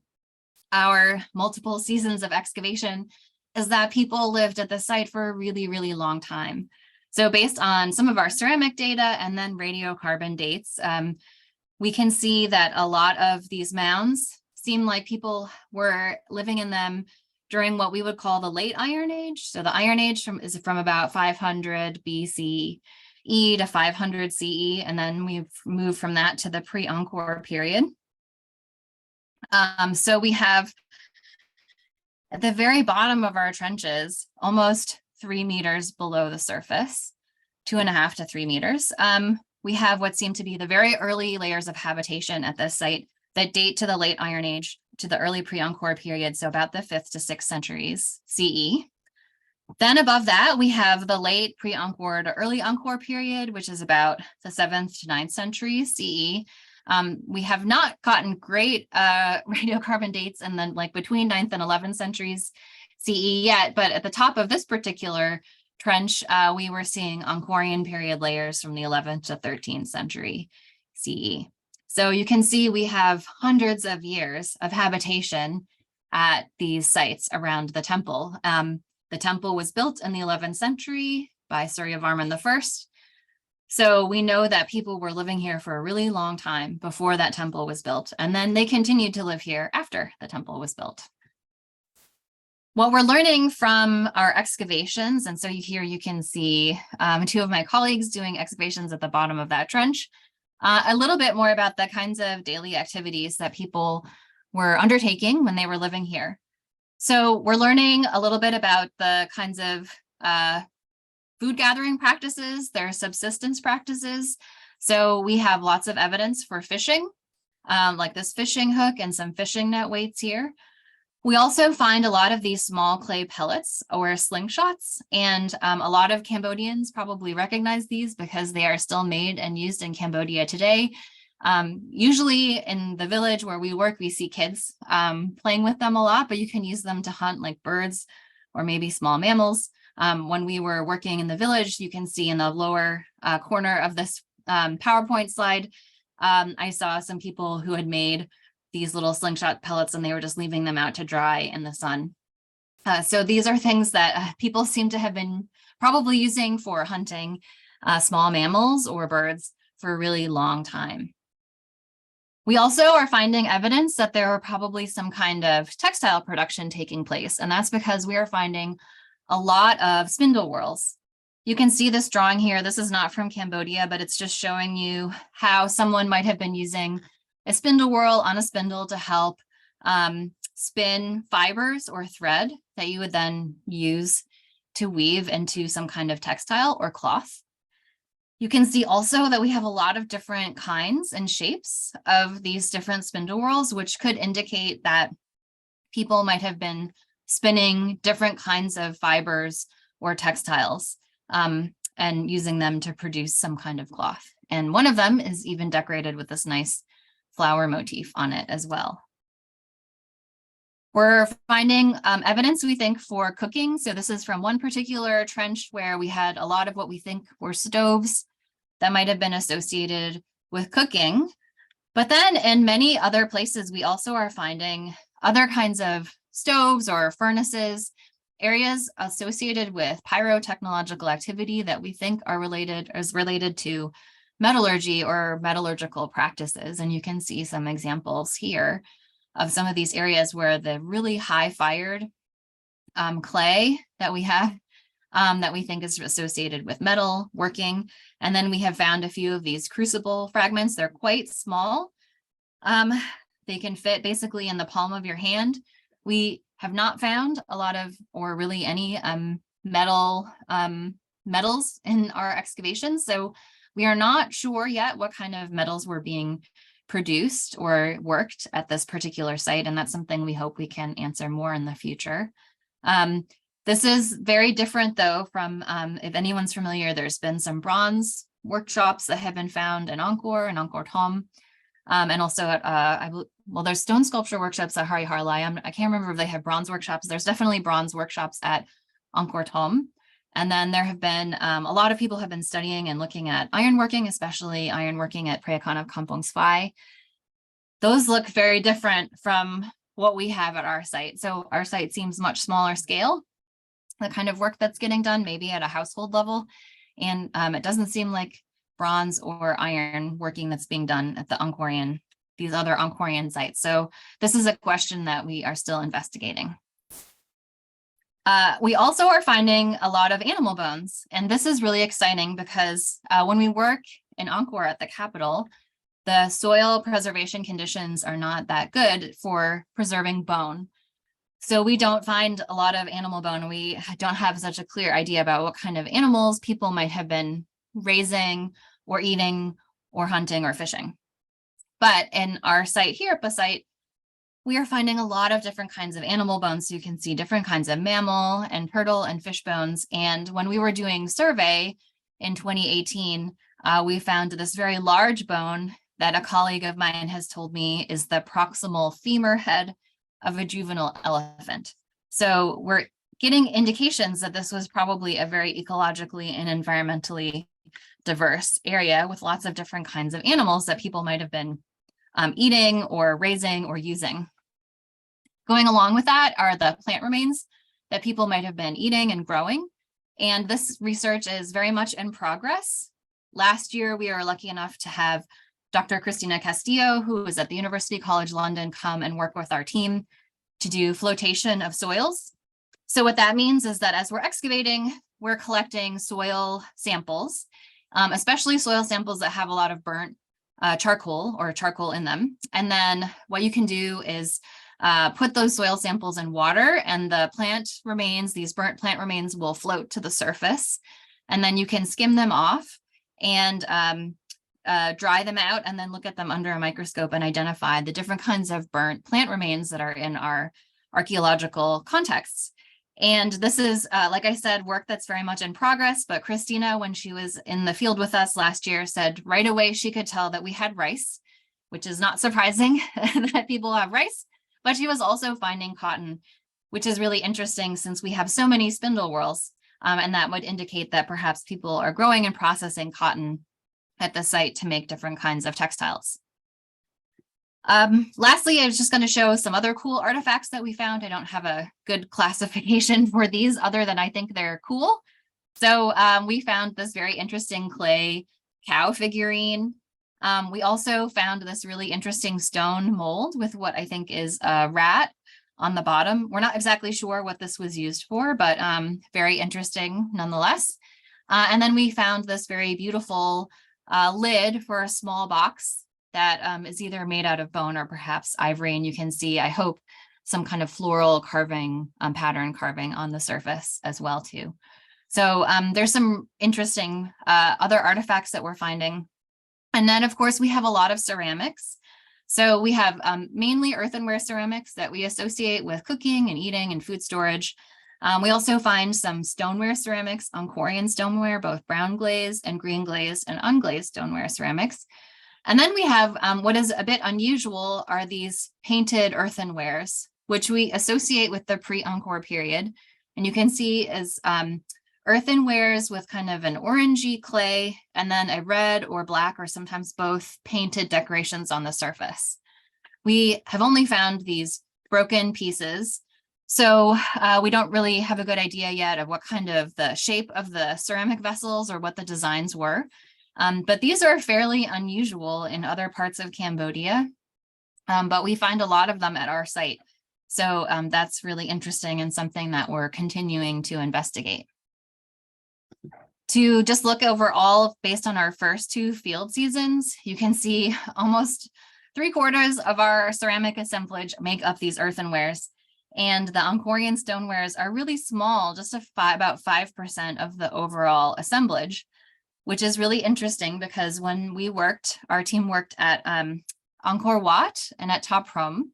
our multiple seasons of excavation is that people lived at the site for a really, really long time. So based on some of our ceramic data and then radiocarbon dates, we can see that a lot of these mounds seem like people were living in them during what we would call the late Iron Age. So the Iron Age is from about 500 BCE to 500 CE, and then we've moved from that to the pre-Angkor period. So we have at the very bottom of our trenches, almost 3 meters below the surface, 2.5 to 3 meters, we have what seem to be the very early layers of habitation at this site that date to the late Iron Age to the early pre-Angkor period, so about the 5th to 6th centuries CE. Then above that, we have the late pre-Angkor to early Angkor period, which is about the 7th to 9th century CE. We have not gotten great radiocarbon dates and then like between 9th and 11th centuries CE yet, but at the top of this particular trench, we were seeing Angkorian period layers from the 11th to 13th century CE. So you can see we have hundreds of years of habitation at these sites around the temple. The temple was built in the 11th century by Suryavarman I. So we know that people were living here for a really long time before that temple was built, and then they continued to live here after the temple was built. What we're learning from our excavations, and so here you can see 2 of my colleagues doing excavations at the bottom of that trench, a little bit more about the kinds of daily activities that people were undertaking when they were living here. So we're learning a little bit about the kinds of food gathering practices, their subsistence practices. So we have lots of evidence for fishing, like this fishing hook and some fishing net weights here. We also find a lot of these small clay pellets or slingshots, and a lot of Cambodians probably recognize these because they are still made and used in Cambodia today. Usually in the village where we work, we see kids playing with them a lot, but you can use them to hunt like birds or maybe small mammals. When we were working in the village, you can see in the lower corner of this PowerPoint slide, I saw some people who had made these little slingshot pellets and they were just leaving them out to dry in the sun. So these are things that people seem to have been probably using for hunting small mammals or birds for a really long time. We also are finding evidence that there are probably some kind of textile production taking place, and that's because we are finding a lot of spindle whorls. You can see this drawing here. This is not from Cambodia, but it's just showing you how someone might have been using a spindle whorl on a spindle to help spin fibers or thread that you would then use to weave into some kind of textile or cloth. You can see also that we have a lot of different kinds and shapes of these different spindle whorls, which could indicate that people might have been spinning different kinds of fibers or textiles and using them to produce some kind of cloth. And one of them is even decorated with this nice flower motif on it as well. We're finding evidence, we think, for cooking. So this is from one particular trench where we had a lot of what we think were stoves that might have been associated with cooking. But then in many other places, we also are finding other kinds of stoves or furnaces, areas associated with pyrotechnological activity that we think are related to metallurgy or metallurgical practices. And you can see some examples here of some of these areas where the really high fired clay that we have that we think is associated with metal working. And then we have found a few of these crucible fragments. They're quite small. They can fit basically in the palm of your hand. We have not found a lot of, or really any metals in our excavations. So we are not sure yet what kind of metals were being produced or worked at this particular site. And that's something we hope we can answer more in the future. This is very different though from, if anyone's familiar, there's been some bronze workshops that have been found in Angkor and Angkor Thom. And also at, well, there's stone sculpture workshops at Hari Harlai. I can't remember if they have bronze workshops. There's definitely bronze workshops at Angkor Thom. And then there have been, a lot of people have been studying and looking at ironworking, especially ironworking at Prayakan of Kampong Svai. Those look very different from what we have at our site. So our site seems much smaller scale, the kind of work that's getting done, maybe at a household level. And it doesn't seem like bronze or iron working that's being done at the Angkorian, these other Angkorian sites. So this is a question that we are still investigating. We also are finding a lot of animal bones, and this is really exciting because when we work in Angkor at the capital, the soil preservation conditions are not that good for preserving bone. So we don't find a lot of animal bone. We don't have such a clear idea about what kind of animals people might have been raising or eating or hunting or fishing. But in our site here at Baset, we are finding a lot of different kinds of animal bones. So you can see different kinds of mammal and turtle and fish bones. And when we were doing survey in 2018, we found this very large bone that a colleague of mine has told me is the proximal femur head of a juvenile elephant. So we're getting indications that this was probably a very ecologically and environmentally diverse area with lots of different kinds of animals that people might have been eating or raising or using. Going along with that are the plant remains that people might have been eating and growing. And this research is very much in progress. Last year, we were lucky enough to have Dr. Cristina Castillo, who was at the University College London, come and work with our team to do flotation of soils. So what that means is that as we're excavating, we're collecting soil samples, especially soil samples that have a lot of burnt charcoal or charcoal in them. And then what you can do is put those soil samples in water, and the plant remains, these burnt plant remains will float to the surface. And then you can skim them off and dry them out and then look at them under a microscope and identify the different kinds of burnt plant remains that are in our archaeological contexts. And this is, like I said, work that's very much in progress, but Christina, when she was in the field with us last year, said right away she could tell that we had rice which is not surprising that people have rice, but she was also finding cotton, which is really interesting since we have so many spindle whorls, and that would indicate that perhaps people are growing and processing cotton at the site to make different kinds of textiles. Lastly, I was just going to show some other cool artifacts that we found. I don't have a good classification for these other than I think they're cool. So we found this very interesting clay cow figurine. We also found this really interesting stone mold with what I think is a rat on the bottom. We're not exactly sure what this was used for, but very interesting nonetheless. And then we found this very beautiful lid for a small box that is either made out of bone or perhaps ivory. And you can see, I hope, some kind of floral carving, pattern carving on the surface as well too. So there's some interesting other artifacts that we're finding. And then of course we have a lot of ceramics. So we have mainly earthenware ceramics that we associate with cooking and eating and food storage. We also find some stoneware ceramics, Angkorian stoneware, both brown glazed and green glazed and unglazed stoneware ceramics. And then we have what is a bit unusual are these painted earthenwares, which we associate with the pre-Angkor period. And you can see as earthenwares with kind of an orangey clay and then a red or black or sometimes both painted decorations on the surface. We have only found these broken pieces, so we don't really have a good idea yet of what kind of the shape of the ceramic vessels or what the designs were. But these are fairly unusual in other parts of Cambodia, but we find a lot of them at our site. So that's really interesting and something that we're continuing to investigate. To just look overall based on our first two field seasons, you can see almost 3/4 of our ceramic assemblage make up these earthenwares. And the Angkorian stonewares are really small, just about 5% of the overall assemblage, which is really interesting because when we worked, our team worked at Angkor Wat and at Prohm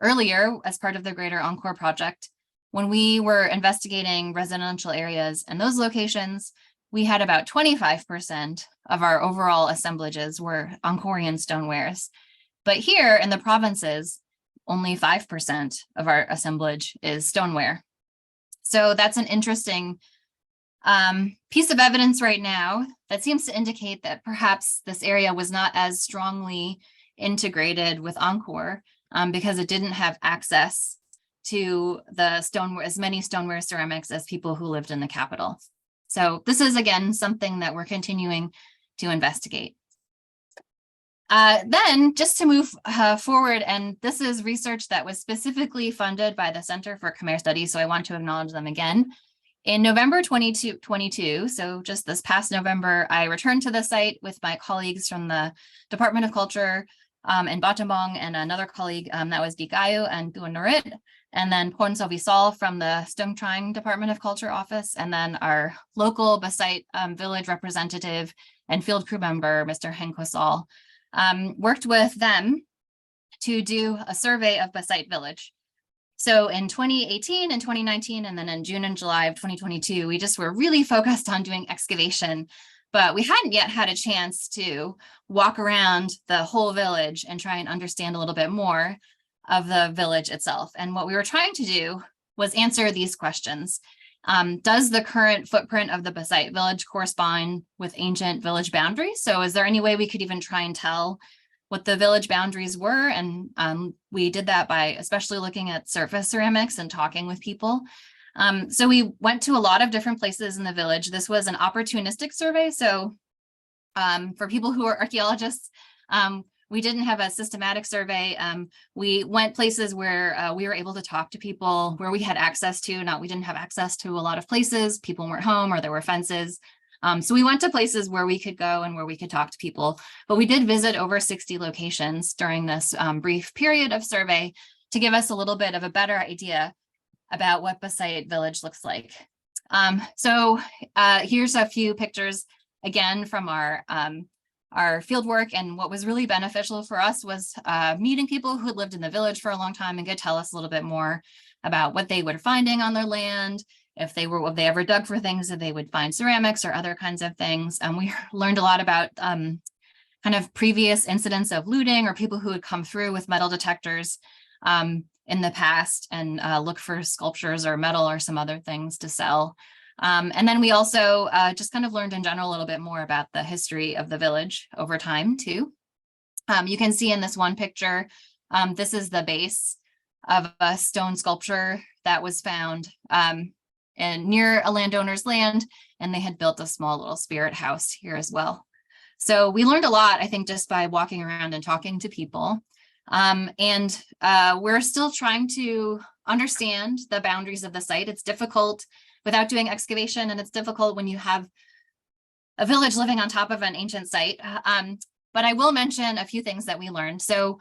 earlier as part of the greater Angkor project. When we were investigating residential areas and those locations, we had about 25% of our overall assemblages were Angkorian stonewares. But here in the provinces, only 5% of our assemblage is stoneware. So that's an interesting piece of evidence right now that seems to indicate that perhaps this area was not as strongly integrated with Angkor because it didn't have access to the stoneware, as many stoneware ceramics as people who lived in the capital. So this is, again, something that we're continuing to investigate. Then just to move forward, and this is research that was specifically funded by the Center for Khmer Studies, so I want to acknowledge them again. In November 2022, so just this past November, I returned to the site with my colleagues from the Department of Culture in Battambang and another colleague that was Dikayu and Duanurit, and then Pon Sovisal from the Stung Trang Department of Culture office, and then our local Baset village representative and field crew member, Mr. Heng Kwasal, worked with them to do a survey of Baset village. So in 2018 and 2019, and then in June and July of 2022, we just were really focused on doing excavation, but we hadn't yet had a chance to walk around the whole village and try and understand a little bit more of the village itself. And what we were trying to do was answer these questions. Does the current footprint of the Baset village correspond with ancient village boundaries? So is there any way we could even try and tell what the village boundaries were? And we did that by especially looking at surface ceramics and talking with people. So we went to a lot of different places in the village. This was an opportunistic survey. So for people who are archaeologists, we didn't have a systematic survey. We went places where we were able to talk to people, where we had access to, we didn't have access to a lot of places, people weren't home or there were fences. So we went to places where we could go and where we could talk to people, but we did visit over 60 locations during this brief period of survey to give us a little bit of a better idea about what Baset village looks like. So here's a few pictures again from our field work, and what was really beneficial for us was meeting people who had lived in the village for a long time and could tell us a little bit more about what they were finding on their land, if they ever dug for things, that they would find ceramics or other kinds of things. And we learned a lot about kind kind of previous incidents of looting or people who had come through with metal detectors in the past and look for sculptures or metal or some other things to sell. And then we also just kind of learned in general a little bit more about the history of the village over time too. You can see in this one picture, this is the base of a stone sculpture that was found near a landowner's land, and they had built a small little spirit house here as well. So we learned a lot, I think, just by walking around and talking to people. And we're still trying to understand the boundaries of the site. It's difficult without doing excavation, and it's difficult when you have a village living on top of an ancient site. But I will mention a few things that we learned. So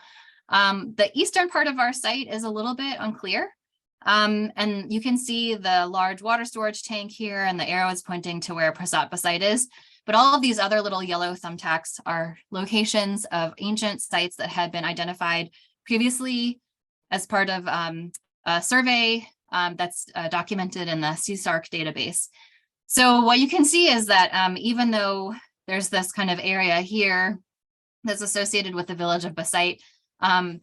the eastern part of our site is a little bit unclear. And you can see the large water storage tank here, and the arrow is pointing to where Prasat Baset is. But all of these other little yellow thumbtacks are locations of ancient sites that had been identified previously as part of a survey that's documented in the CSARC database. So what you can see is that even though there's this kind of area here that's associated with the village of Baset,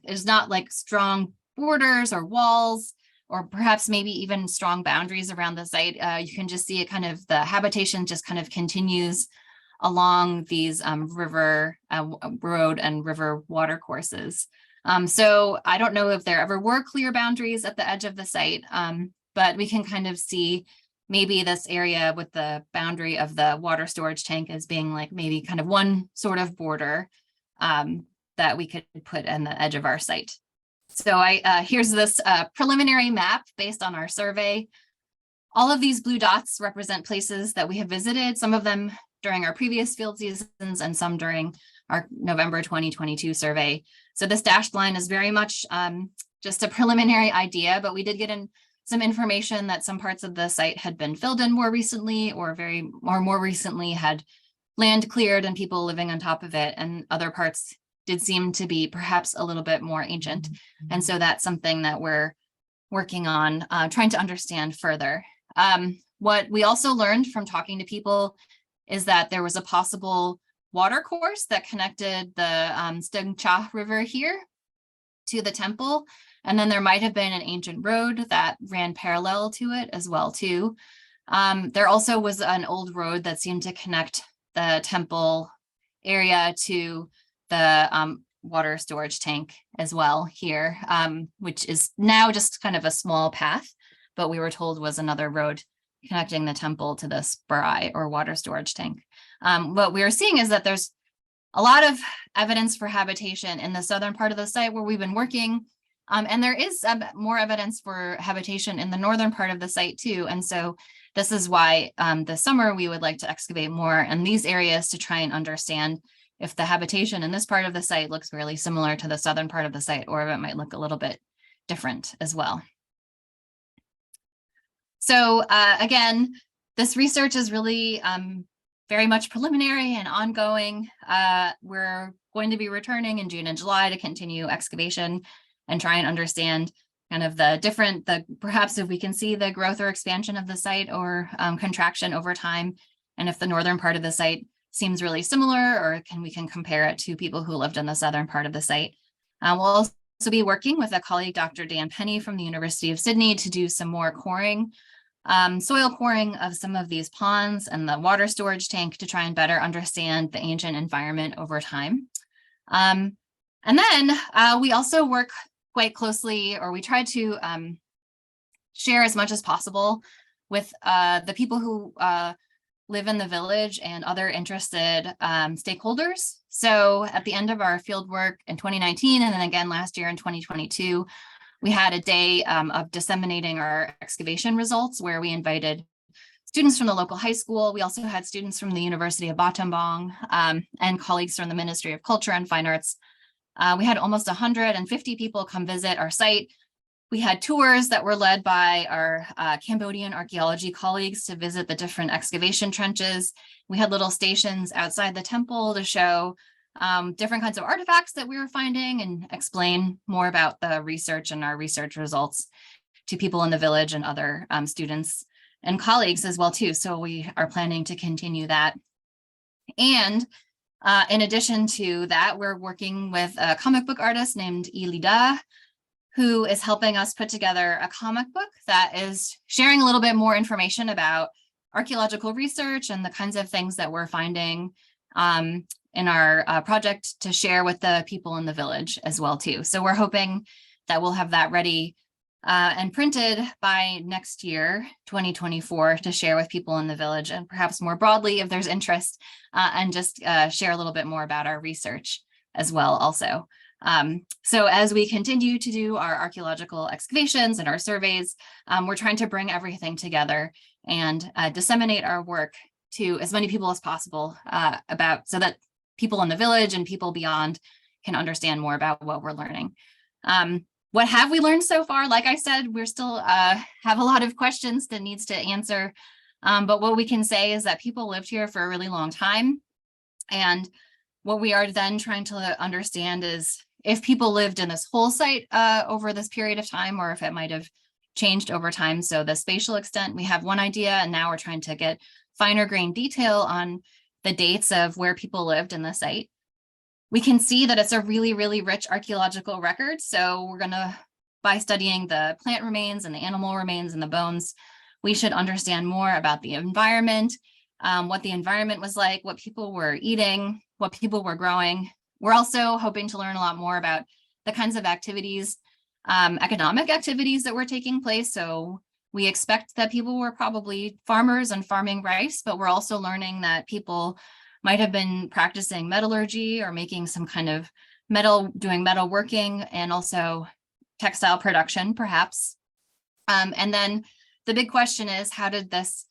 there's not like strong borders or walls, or perhaps maybe even strong boundaries around the site. You can just see it kind of, the habitation just kind of continues along these river road and river water courses. So I don't know if there ever were clear boundaries at the edge of the site, but we can kind of see maybe this area with the boundary of the water storage tank as being like maybe kind of one sort of border that we could put in the edge of our site. So here's this preliminary map based on our survey. All of these blue dots represent places that we have visited, some of them during our previous field seasons and some during our November 2022 survey. So this dashed line is very much just a preliminary idea, but we did get in some information that some parts of the site had been filled in more recently, or more recently had land cleared and people living on top of it, and other parts did seem to be perhaps a little bit more ancient. And so that's something that we're working on, trying to understand further. What we also learned from talking to people is that there was a possible water course that connected the Stengcha River here to the temple. And then there might have been an ancient road that ran parallel to it as well too. There also was an old road that seemed to connect the temple area to the water storage tank as well here, which is now just kind of a small path, but we were told was another road connecting the temple to the spray or water storage tank. What we are seeing is that there's a lot of evidence for habitation in the southern part of the site where we've been working, and there is more evidence for habitation in the northern part of the site too. And so this is why this summer we would like to excavate more in these areas to try and understand if the habitation in this part of the site looks really similar to the southern part of the site, or if it might look a little bit different as well. So again, this research is really very much preliminary and ongoing. We're going to be returning in June and July to continue excavation and try and understand kind of perhaps if we can see the growth or expansion of the site or contraction over time, and if the northern part of the site seems really similar, or we can compare it to people who lived in the southern part of the site. We'll also be working with a colleague, Dr. Dan Penny from the University of Sydney, to do some more coring, soil coring of some of these ponds and the water storage tank to try and better understand the ancient environment over time. And then we also work quite closely, or we try to share as much as possible with the people who live in the village and other interested stakeholders. So at the end of our field work in 2019, and then again last year in 2022, we had a day of disseminating our excavation results where we invited students from the local high school. We also had students from the University of Battambang and colleagues from the Ministry of Culture and Fine Arts. We had almost 150 people come visit our site. We had tours that were led by our Cambodian archaeology colleagues to visit the different excavation trenches. We had little stations outside the temple to show different kinds of artifacts that we were finding and explain more about the research and our research results to people in the village and other students and colleagues as well too. So we are planning to continue that. And In addition to that, we're working with a comic book artist named Ilida, who is helping us put together a comic book that is sharing a little bit more information about archaeological research and the kinds of things that we're finding in our project to share with the people in the village as well too. So we're hoping that we'll have that ready and printed by next year, 2024, to share with people in the village and perhaps more broadly if there's interest, and just share a little bit more about our research as well also. So as we continue to do our archaeological excavations and our surveys, we're trying to bring everything together and disseminate our work to as many people as possible so that people in the village and people beyond can understand more about what we're learning. What have we learned so far? Like I said, we're still have a lot of questions that needs to answer. But what we can say is that people lived here for a really long time. And what we are then trying to understand is if people lived in this whole site over this period of time, or if it might have changed over time. So the spatial extent, we have one idea, and now we're trying to get finer grained detail on the dates of where people lived in the site. We can see that it's a really, really rich archaeological record. So we're gonna, by studying the plant remains and the animal remains and the bones, we should understand more about the environment, what the environment was like, what people were eating, what people were growing. We're also hoping to learn a lot more about the kinds of activities, economic activities that were taking place. So we expect that people were probably farmers and farming rice, but we're also learning that people might have been practicing metallurgy or making some kind of doing metal working, and also textile production, perhaps. And then the big question is, how did this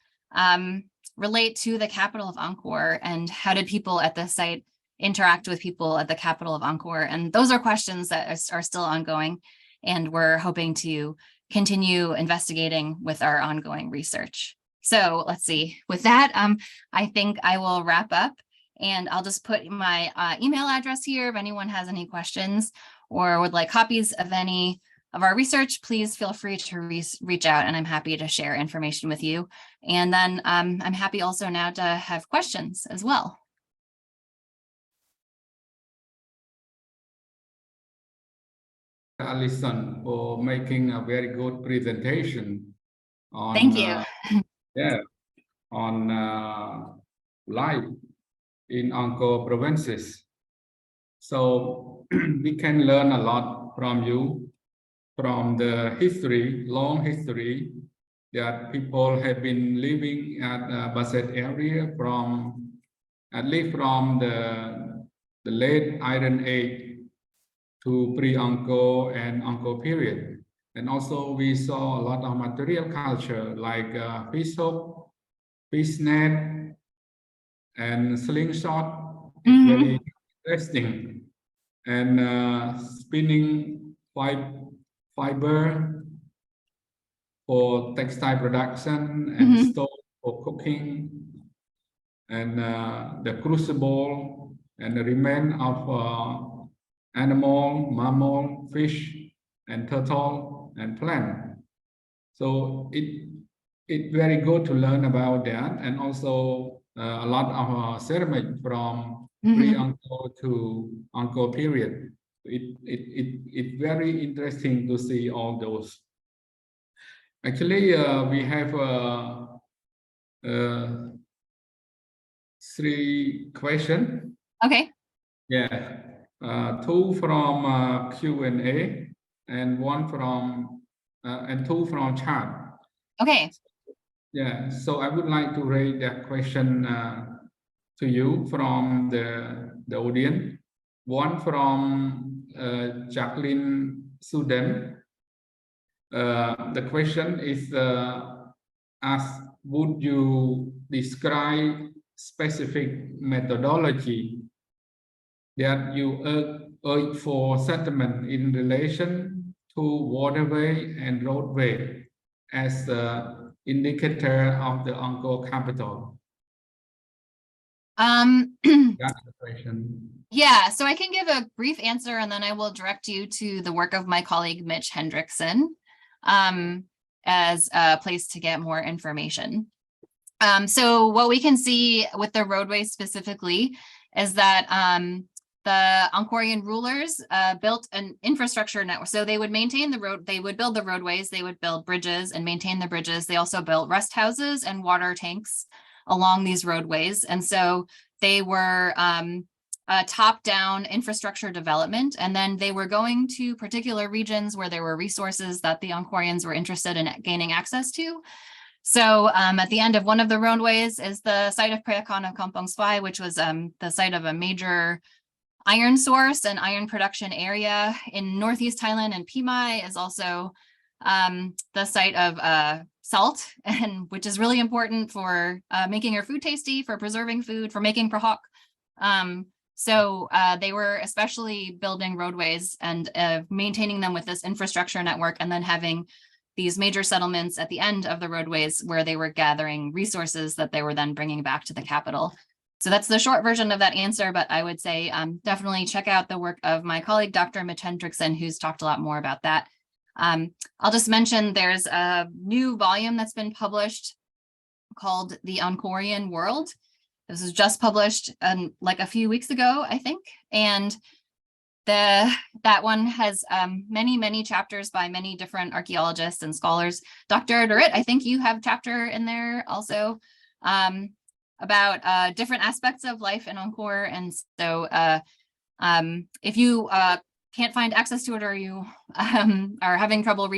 relate to the capital of Angkor, and how did people at the site interact with people at the capital of Angkor? And those are questions that are still ongoing, and we're hoping to continue investigating with our ongoing research. So let's see, with that, I think I will wrap up, and I'll just put my email address here. If anyone has any questions or would like copies of any of our research, please feel free to reach out, and I'm happy to share information with you. And then I'm happy also now to have questions as well. Alison, for making a very good presentation on Thank you. On life in Angkor provinces. So we can learn a lot from you, from the history, long history that people have been living at Baset area from at least from the late Iron Age to pre-Angkor and Angkor period. And also we saw a lot of material culture like fish hook, fish net, and slingshot. It's very interesting. And spinning fiber for textile production, and stove for cooking, and the crucible, and the remain of animal, mammal, fish, and turtle, and plant. So it's very good to learn about that, and also a lot of ceramic from pre-Angkor to Angkor period. It's very interesting to see all those. Actually, we have 3 questions. Okay. Yeah, 2 from Q&A, and 1 from and 2 from chat. Okay. Yeah, so I would like to raise that question to you from the audience. 1 from Jacqueline Sudan. The question is asked, would you describe specific methodology that you urge for settlement in relation to waterway and roadway as the indicator of the Angkor capital? That's the question. Yeah, so I can give a brief answer, and then I will direct you to the work of my colleague Mitch Hendrickson as a place to get more information. So what we can see with the roadway specifically is that the Angkorian rulers built an infrastructure network. So they would maintain the road, they would build the roadways, they would build bridges and maintain the bridges. They also built rest houses and water tanks along these roadways. And so they were top-down infrastructure development, and then they were going to particular regions where there were resources that the Angkorians were interested in gaining access to. So at the end of one of the roadways is the site of Prasat of Kampong Svai, which was the site of a major iron source and iron production area in northeast Thailand, and Pimai is also the site of salt, and which is really important for making your food tasty, for preserving food, for making prahok. So they were especially building roadways and maintaining them with this infrastructure network, and then having these major settlements at the end of the roadways where they were gathering resources that they were then bringing back to the capital. So that's the short version of that answer, but I would say definitely check out the work of my colleague, Dr. Mitch Hendrickson, who's talked a lot more about that. I'll just mention there's a new volume that's been published called The Angkorian World. This was just published like a few weeks ago, I think. And that one has many chapters by many different archaeologists and scholars. Dr. Durit, I think you have a chapter in there also about different aspects of life in Angkor. And so if you can't find access to it, or you are having trouble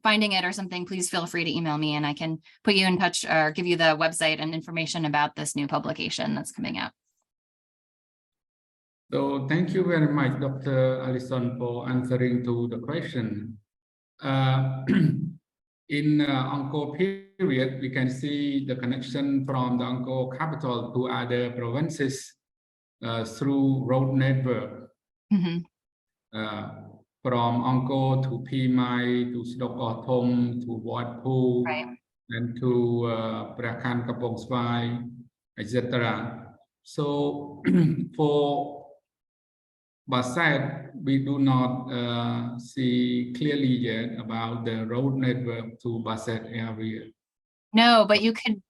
finding it or something, please feel free to email me and I can put you in touch or give you the website and information about this new publication that's coming out. So thank you very much, Dr. Alison, for answering to the question. In Angkor period, we can see the connection from the Angkor capital to other provinces through road network. Mm-hmm. From Angkor to Pimai, to Sdok Thom, to Wat Phu, right, and to Prakan Kampong Svai, etc. So for Baset, we do not see clearly yet about the road network to Baset area. No, but you could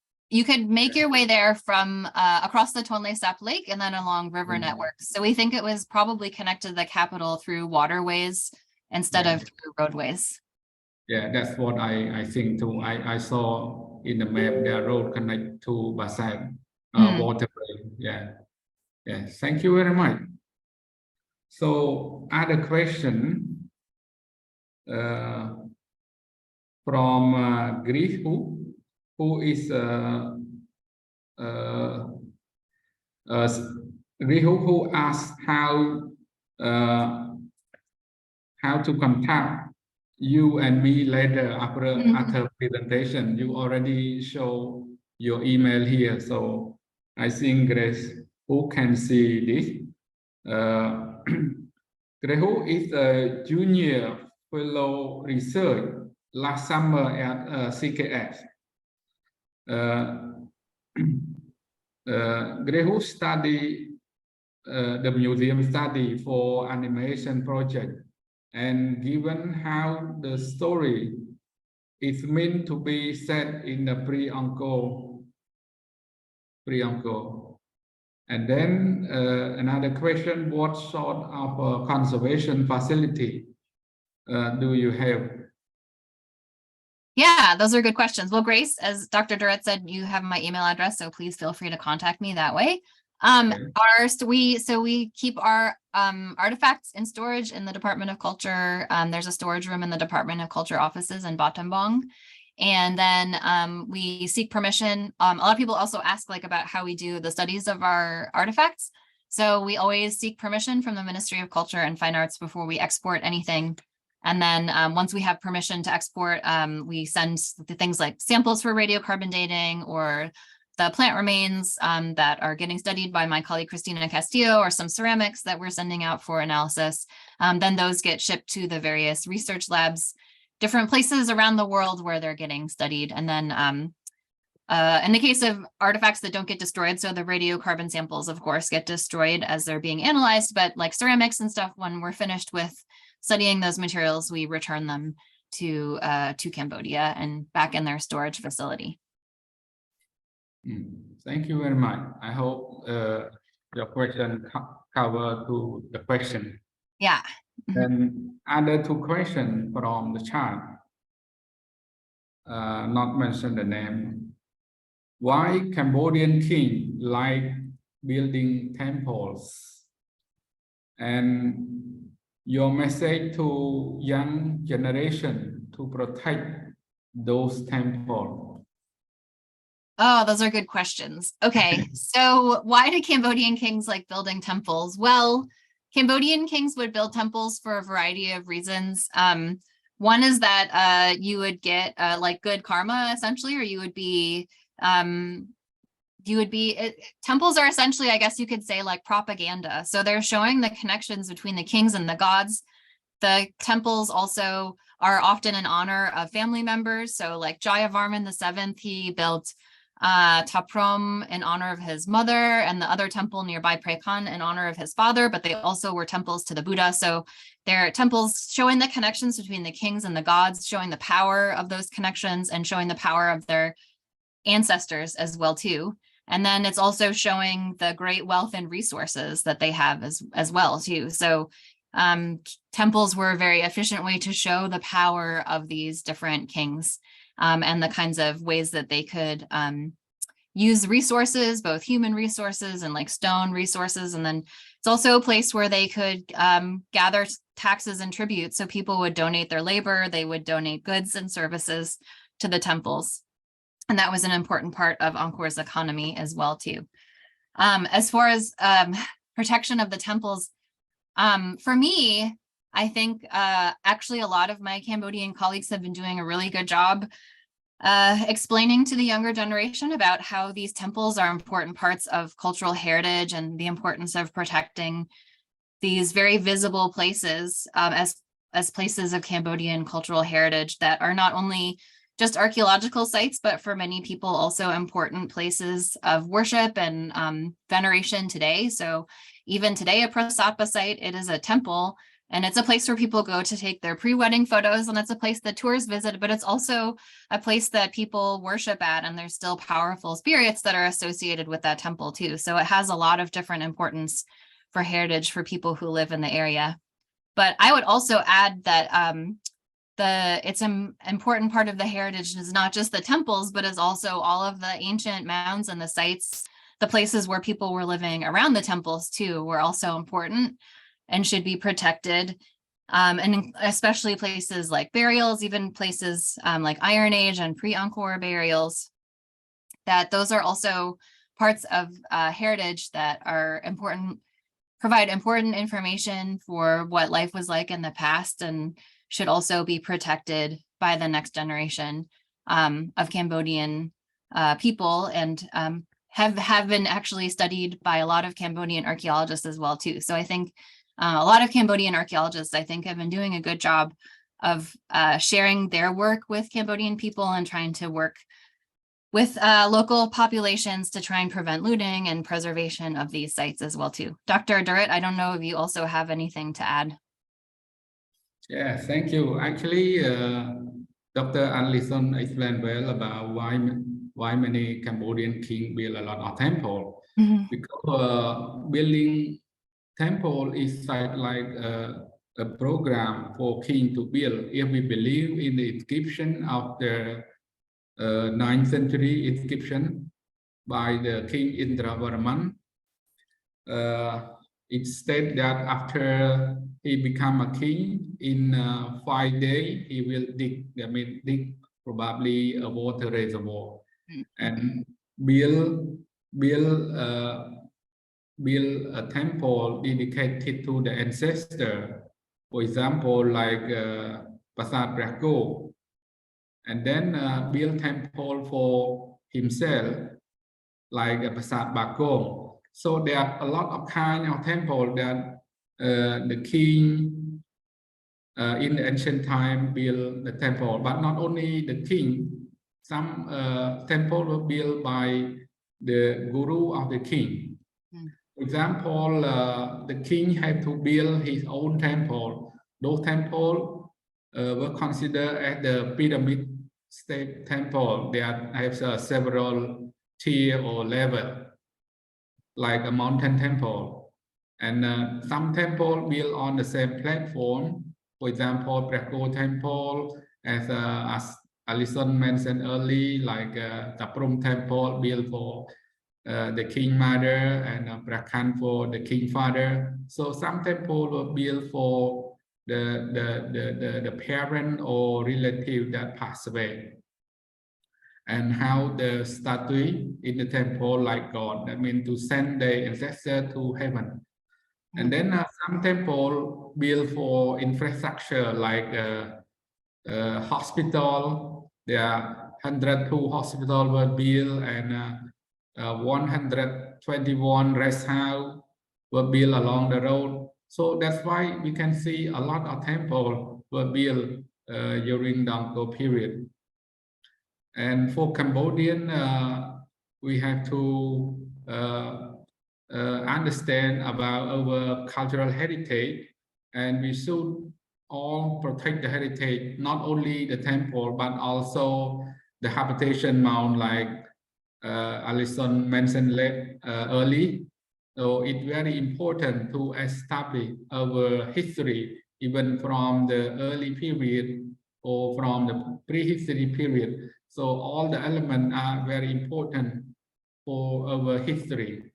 make your way there from across the Tonle Sap Lake and then along river networks. So we think it was probably connected to the capital through waterways instead of through roadways. Yeah, that's what I think too. I saw in the map the road connect to Baset waterway. Yeah. Thank you very much. So other question from Grihu, who is Grihu, who asked how to contact you and me later after presentation. You already show your email here, so I think Grace, who can see this. Grehu is a junior fellow research last summer at CKS. Grehu studied the museum study for animation project, and given how the story is meant to be set in the pre-Angkor. And then another question, what sort of conservation facility do you have? Yeah, those are good questions. Well, Grace, as Dr. Duret said, you have my email address, so please feel free to contact me that way. We keep our artifacts in storage in the Department of Culture. There's a storage room in the Department of Culture offices in Battambang. And then we seek permission. A lot of people also ask about how we do the studies of our artifacts. So we always seek permission from the Ministry of Culture and Fine Arts before we export anything. And then once we have permission to export, we send things like samples for radiocarbon dating, or the plant remains that are getting studied by my colleague Cristina Castillo, or some ceramics that we're sending out for analysis. Then those get shipped to the various research labs, different places around the world where they're getting studied. And then in the case of artifacts that don't get destroyed, so the radiocarbon samples, of course, get destroyed as they're being analyzed, but like ceramics and stuff, when we're finished with studying those materials, we return them to Cambodia and back in their storage facility. Thank you very much. I hope your question cover to the question. Yeah. And other two questions from the chart, not mention the name. Why Cambodian king like building temples? And your message to young generation to protect those temples. Oh, those are good questions. Okay, so why do Cambodian kings like building temples? Well, Cambodian kings would build temples for a variety of reasons. One is that you would get like good karma essentially, or temples are essentially, I guess you could say, like propaganda. So they're showing the connections between the kings and the gods. The temples also are often in honor of family members. So like Suryavarman I, he built Prohm in honor of his mother, and the other temple nearby Prakan in honor of his father, but they also were temples to the Buddha. So they're temples showing the connections between the kings and the gods, showing the power of those connections and showing the power of their ancestors as well too. And then it's also showing the great wealth and resources that they have as well too. So temples were a very efficient way to show the power of these different kings and the kinds of ways that they could use resources, both human resources and like stone resources. And then it's also a place where they could gather taxes and tribute. So people would donate their labor, they would donate goods and services to the temples. And that was an important part of Angkor's economy as well too. As far as protection of the temples, for me, I think actually a lot of my Cambodian colleagues have been doing a really good job explaining to the younger generation about how these temples are important parts of cultural heritage and the importance of protecting these very visible places as places of Cambodian cultural heritage that are not only just archaeological sites, but for many people also important places of worship and veneration today. So even today at Prasat Baset, it is a temple, and it's a place where people go to take their pre-wedding photos, and it's a place that tourists visit, but it's also a place that people worship at, and there's still powerful spirits that are associated with that temple too. So it has a lot of different importance for heritage for people who live in the area. But I would also add that it's an important part of the heritage is not just the temples, but is also all of the ancient mounds and the sites, the places where people were living around the temples too, were also important and should be protected. And especially places like burials, even places like Iron Age and pre-Angkor burials, that those are also parts of heritage that are important, provide important information for what life was like in the past, and should also be protected by the next generation of Cambodian people, and have been actually studied by a lot of Cambodian archaeologists as well too. So I think a lot of Cambodian archaeologists, I think, have been doing a good job of sharing their work with Cambodian people and trying to work with local populations to try and prevent looting and preservation of these sites as well too. Dr. Durit, I don't know if you also have anything to add. Yeah, thank you. Actually, Dr. Anlison explained well about why many Cambodian kings build a lot of temple. Mm-hmm. Because building temple is like a program for king to build. If we believe in the inscription of the 9th century inscription by the King Suryavarman, it states that after he become a king, in 5 days he will dig probably a water reservoir and build a temple dedicated to the ancestor. For example, like Prasat Baset, and then build temple for himself, like Prasat Baset. So there are a lot of kind of temple that the king in the ancient time built the temple, but not only the king. Some temple were built by the guru of the king. For example, the king had to build his own temple. Those temples were considered as the pyramid state temple. They have several tier or level. like a mountain temple. And some temple built on the same platform. For example, Prako Temple, as Alison mentioned early, like the Prohm Temple built for the King Mother and Prakan for the King Father. So some temple were built for the parent or relative that passed away. And how the statue in the temple like God, that means to send the ancestor to heaven. And then some temple built for infrastructure like hospital. There are 102 hospitals were built and 121 rest house were built along the road. So that's why we can see a lot of temples were built during the Angkor period. And for Cambodian, we have to understand about our cultural heritage, and we should all protect the heritage, not only the temple, but also the habitation mound, like Alison mentioned early. So it's very important to establish our history, even from the early period or from the prehistory period. So all the elements are very important for our history.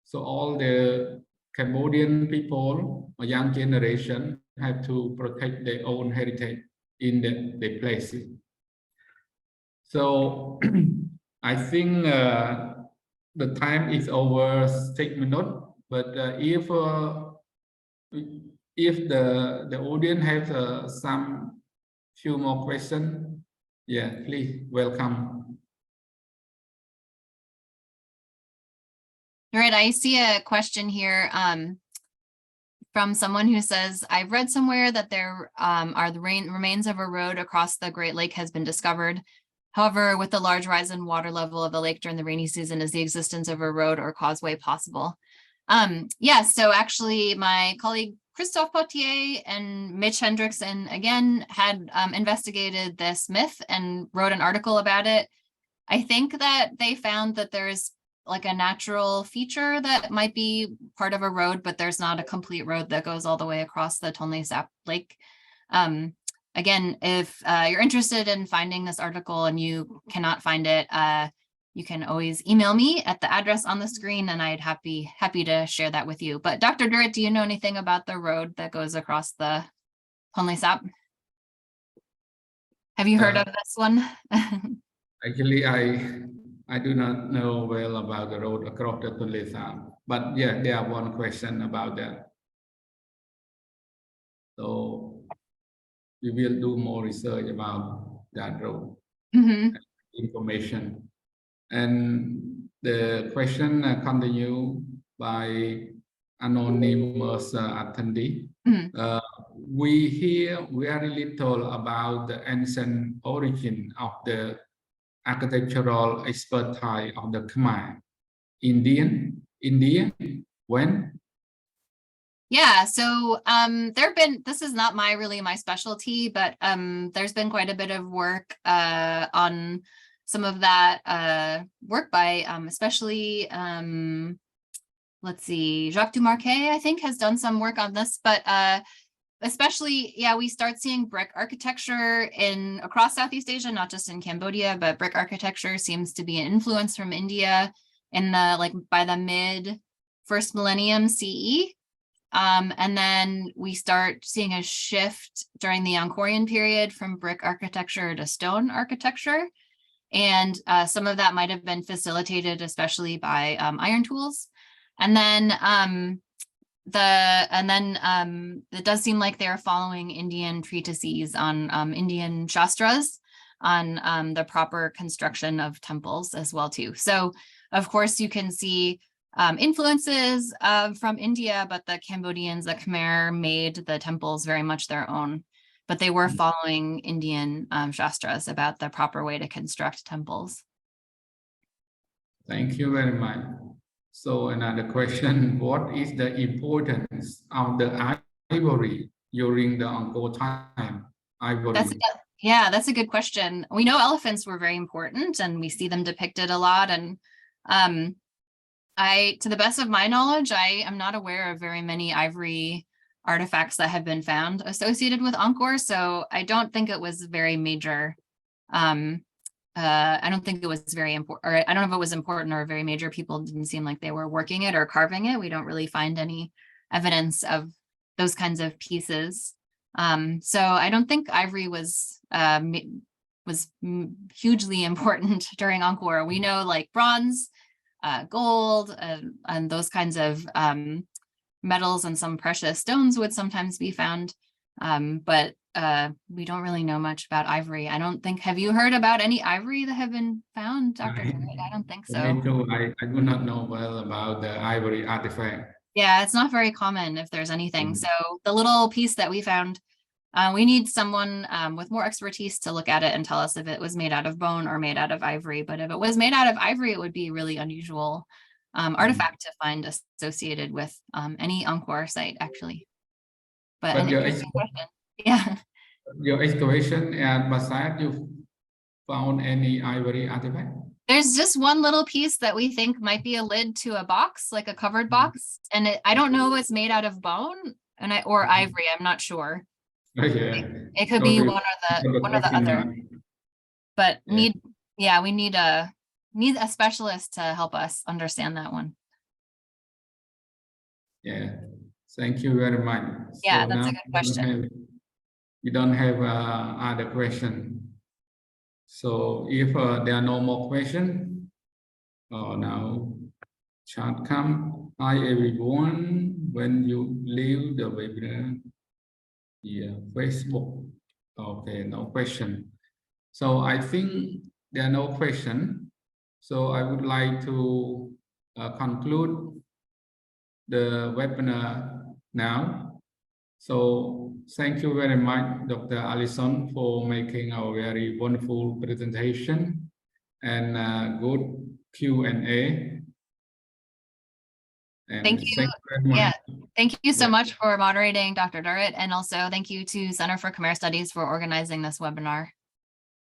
So all the Cambodian people, a young generation, have to protect their own heritage in the places. So I think the time is over 6 minutes, but if the audience has some few more questions, yeah, please welcome. All right, I see a question here from someone who says, I've read somewhere that there are the remains of a road across the Great Lake has been discovered. However, with the large rise in water level of the lake during the rainy season, is the existence of a road or causeway possible? Yes, so actually my colleague Christophe Potier and Mitch Hendrickson again had investigated this myth and wrote an article about it. I think that they found that there's like a natural feature that might be part of a road, but there's not a complete road that goes all the way across the Tonle Sap Lake. Again, if you're interested in finding this article and you cannot find it, you can always email me at the address on the screen and I'd happy to share that with you. But Dr. Durrett, do you know anything about the road that goes across the Tonle Sap? Have you heard of this one? Actually, I do not know well about the road across the Tonle Sap, but yeah, there are one question about that. So we will do more research about that road information. And the question continue by anonymous attendee. We hear very little about the ancient origin of the architectural expertise of the Khmer. India, when? Yeah, so this is not really my specialty, but there's been quite a bit of work on some of that work by especially let's see, Jacques Dumarquet, I think, has done some work on this, but especially, yeah, we start seeing brick architecture across Southeast Asia, not just in Cambodia, but brick architecture seems to be an influence from India by the mid first millennium CE. And then we start seeing a shift during the Angkorian period from brick architecture to stone architecture. And some of that might have been facilitated, especially by iron tools. And then it does seem like they're following Indian treatises on Indian Shastras on the proper construction of temples as well too. So of course you can see influences from India, but the Cambodians, the Khmer, made the temples very much their own, but they were following Indian Shastras about the proper way to construct temples. Thank you very much. So another question, what is the importance of the ivory during the Angkor time? Ivory. That's a good question. We know elephants were very important and we see them depicted a lot. And To the best of my knowledge, I am not aware of very many ivory artifacts that have been found associated with Angkor, so I don't think it was very major. I don't think it was very important, or I don't know if it was important or very major. People didn't seem like they were working it or carving it. We don't really find any evidence of those kinds of pieces. So I don't think ivory was hugely important during Angkor. We know like bronze, gold, and those kinds of metals and some precious stones would sometimes be found. But we don't really know much about ivory. I don't think, have you heard about any ivory that have been found, Dr. David? I don't think so. Me too. I do not know well about the ivory artifact. Yeah, it's not very common if there's anything. So the little piece that we found, we need someone with more expertise to look at it and tell us if it was made out of bone or made out of ivory. But if it was made out of ivory, it would be a really unusual artifact to find associated with any Angkor site, actually. But an interesting question. Yeah. Your excavation at Baset, you found any ivory artifact? There's just one little piece that we think might be a lid to a box, like a covered box. And I don't know if it's made out of bone or ivory. I'm not sure. Yeah. It could be one or the other. But we need a specialist to help us understand that one. Yeah. Thank you very much. Yeah, so that's a good question. We don't have other question. So if there are no more questions, now chat come. Hi everyone. When you leave the webinar, Facebook. Okay, no question. So I think there are no question. So I would like to conclude the webinar now. So thank you very much, Dr. Allison, for making a very wonderful presentation and good Q&A. Thank you. Yeah, thank you so much for moderating, Dr. Durit, and also thank you to Center for Khmer Studies for organizing this webinar,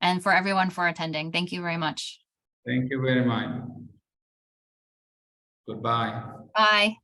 and for everyone for attending. Thank you very much. Thank you very much. Goodbye. Bye.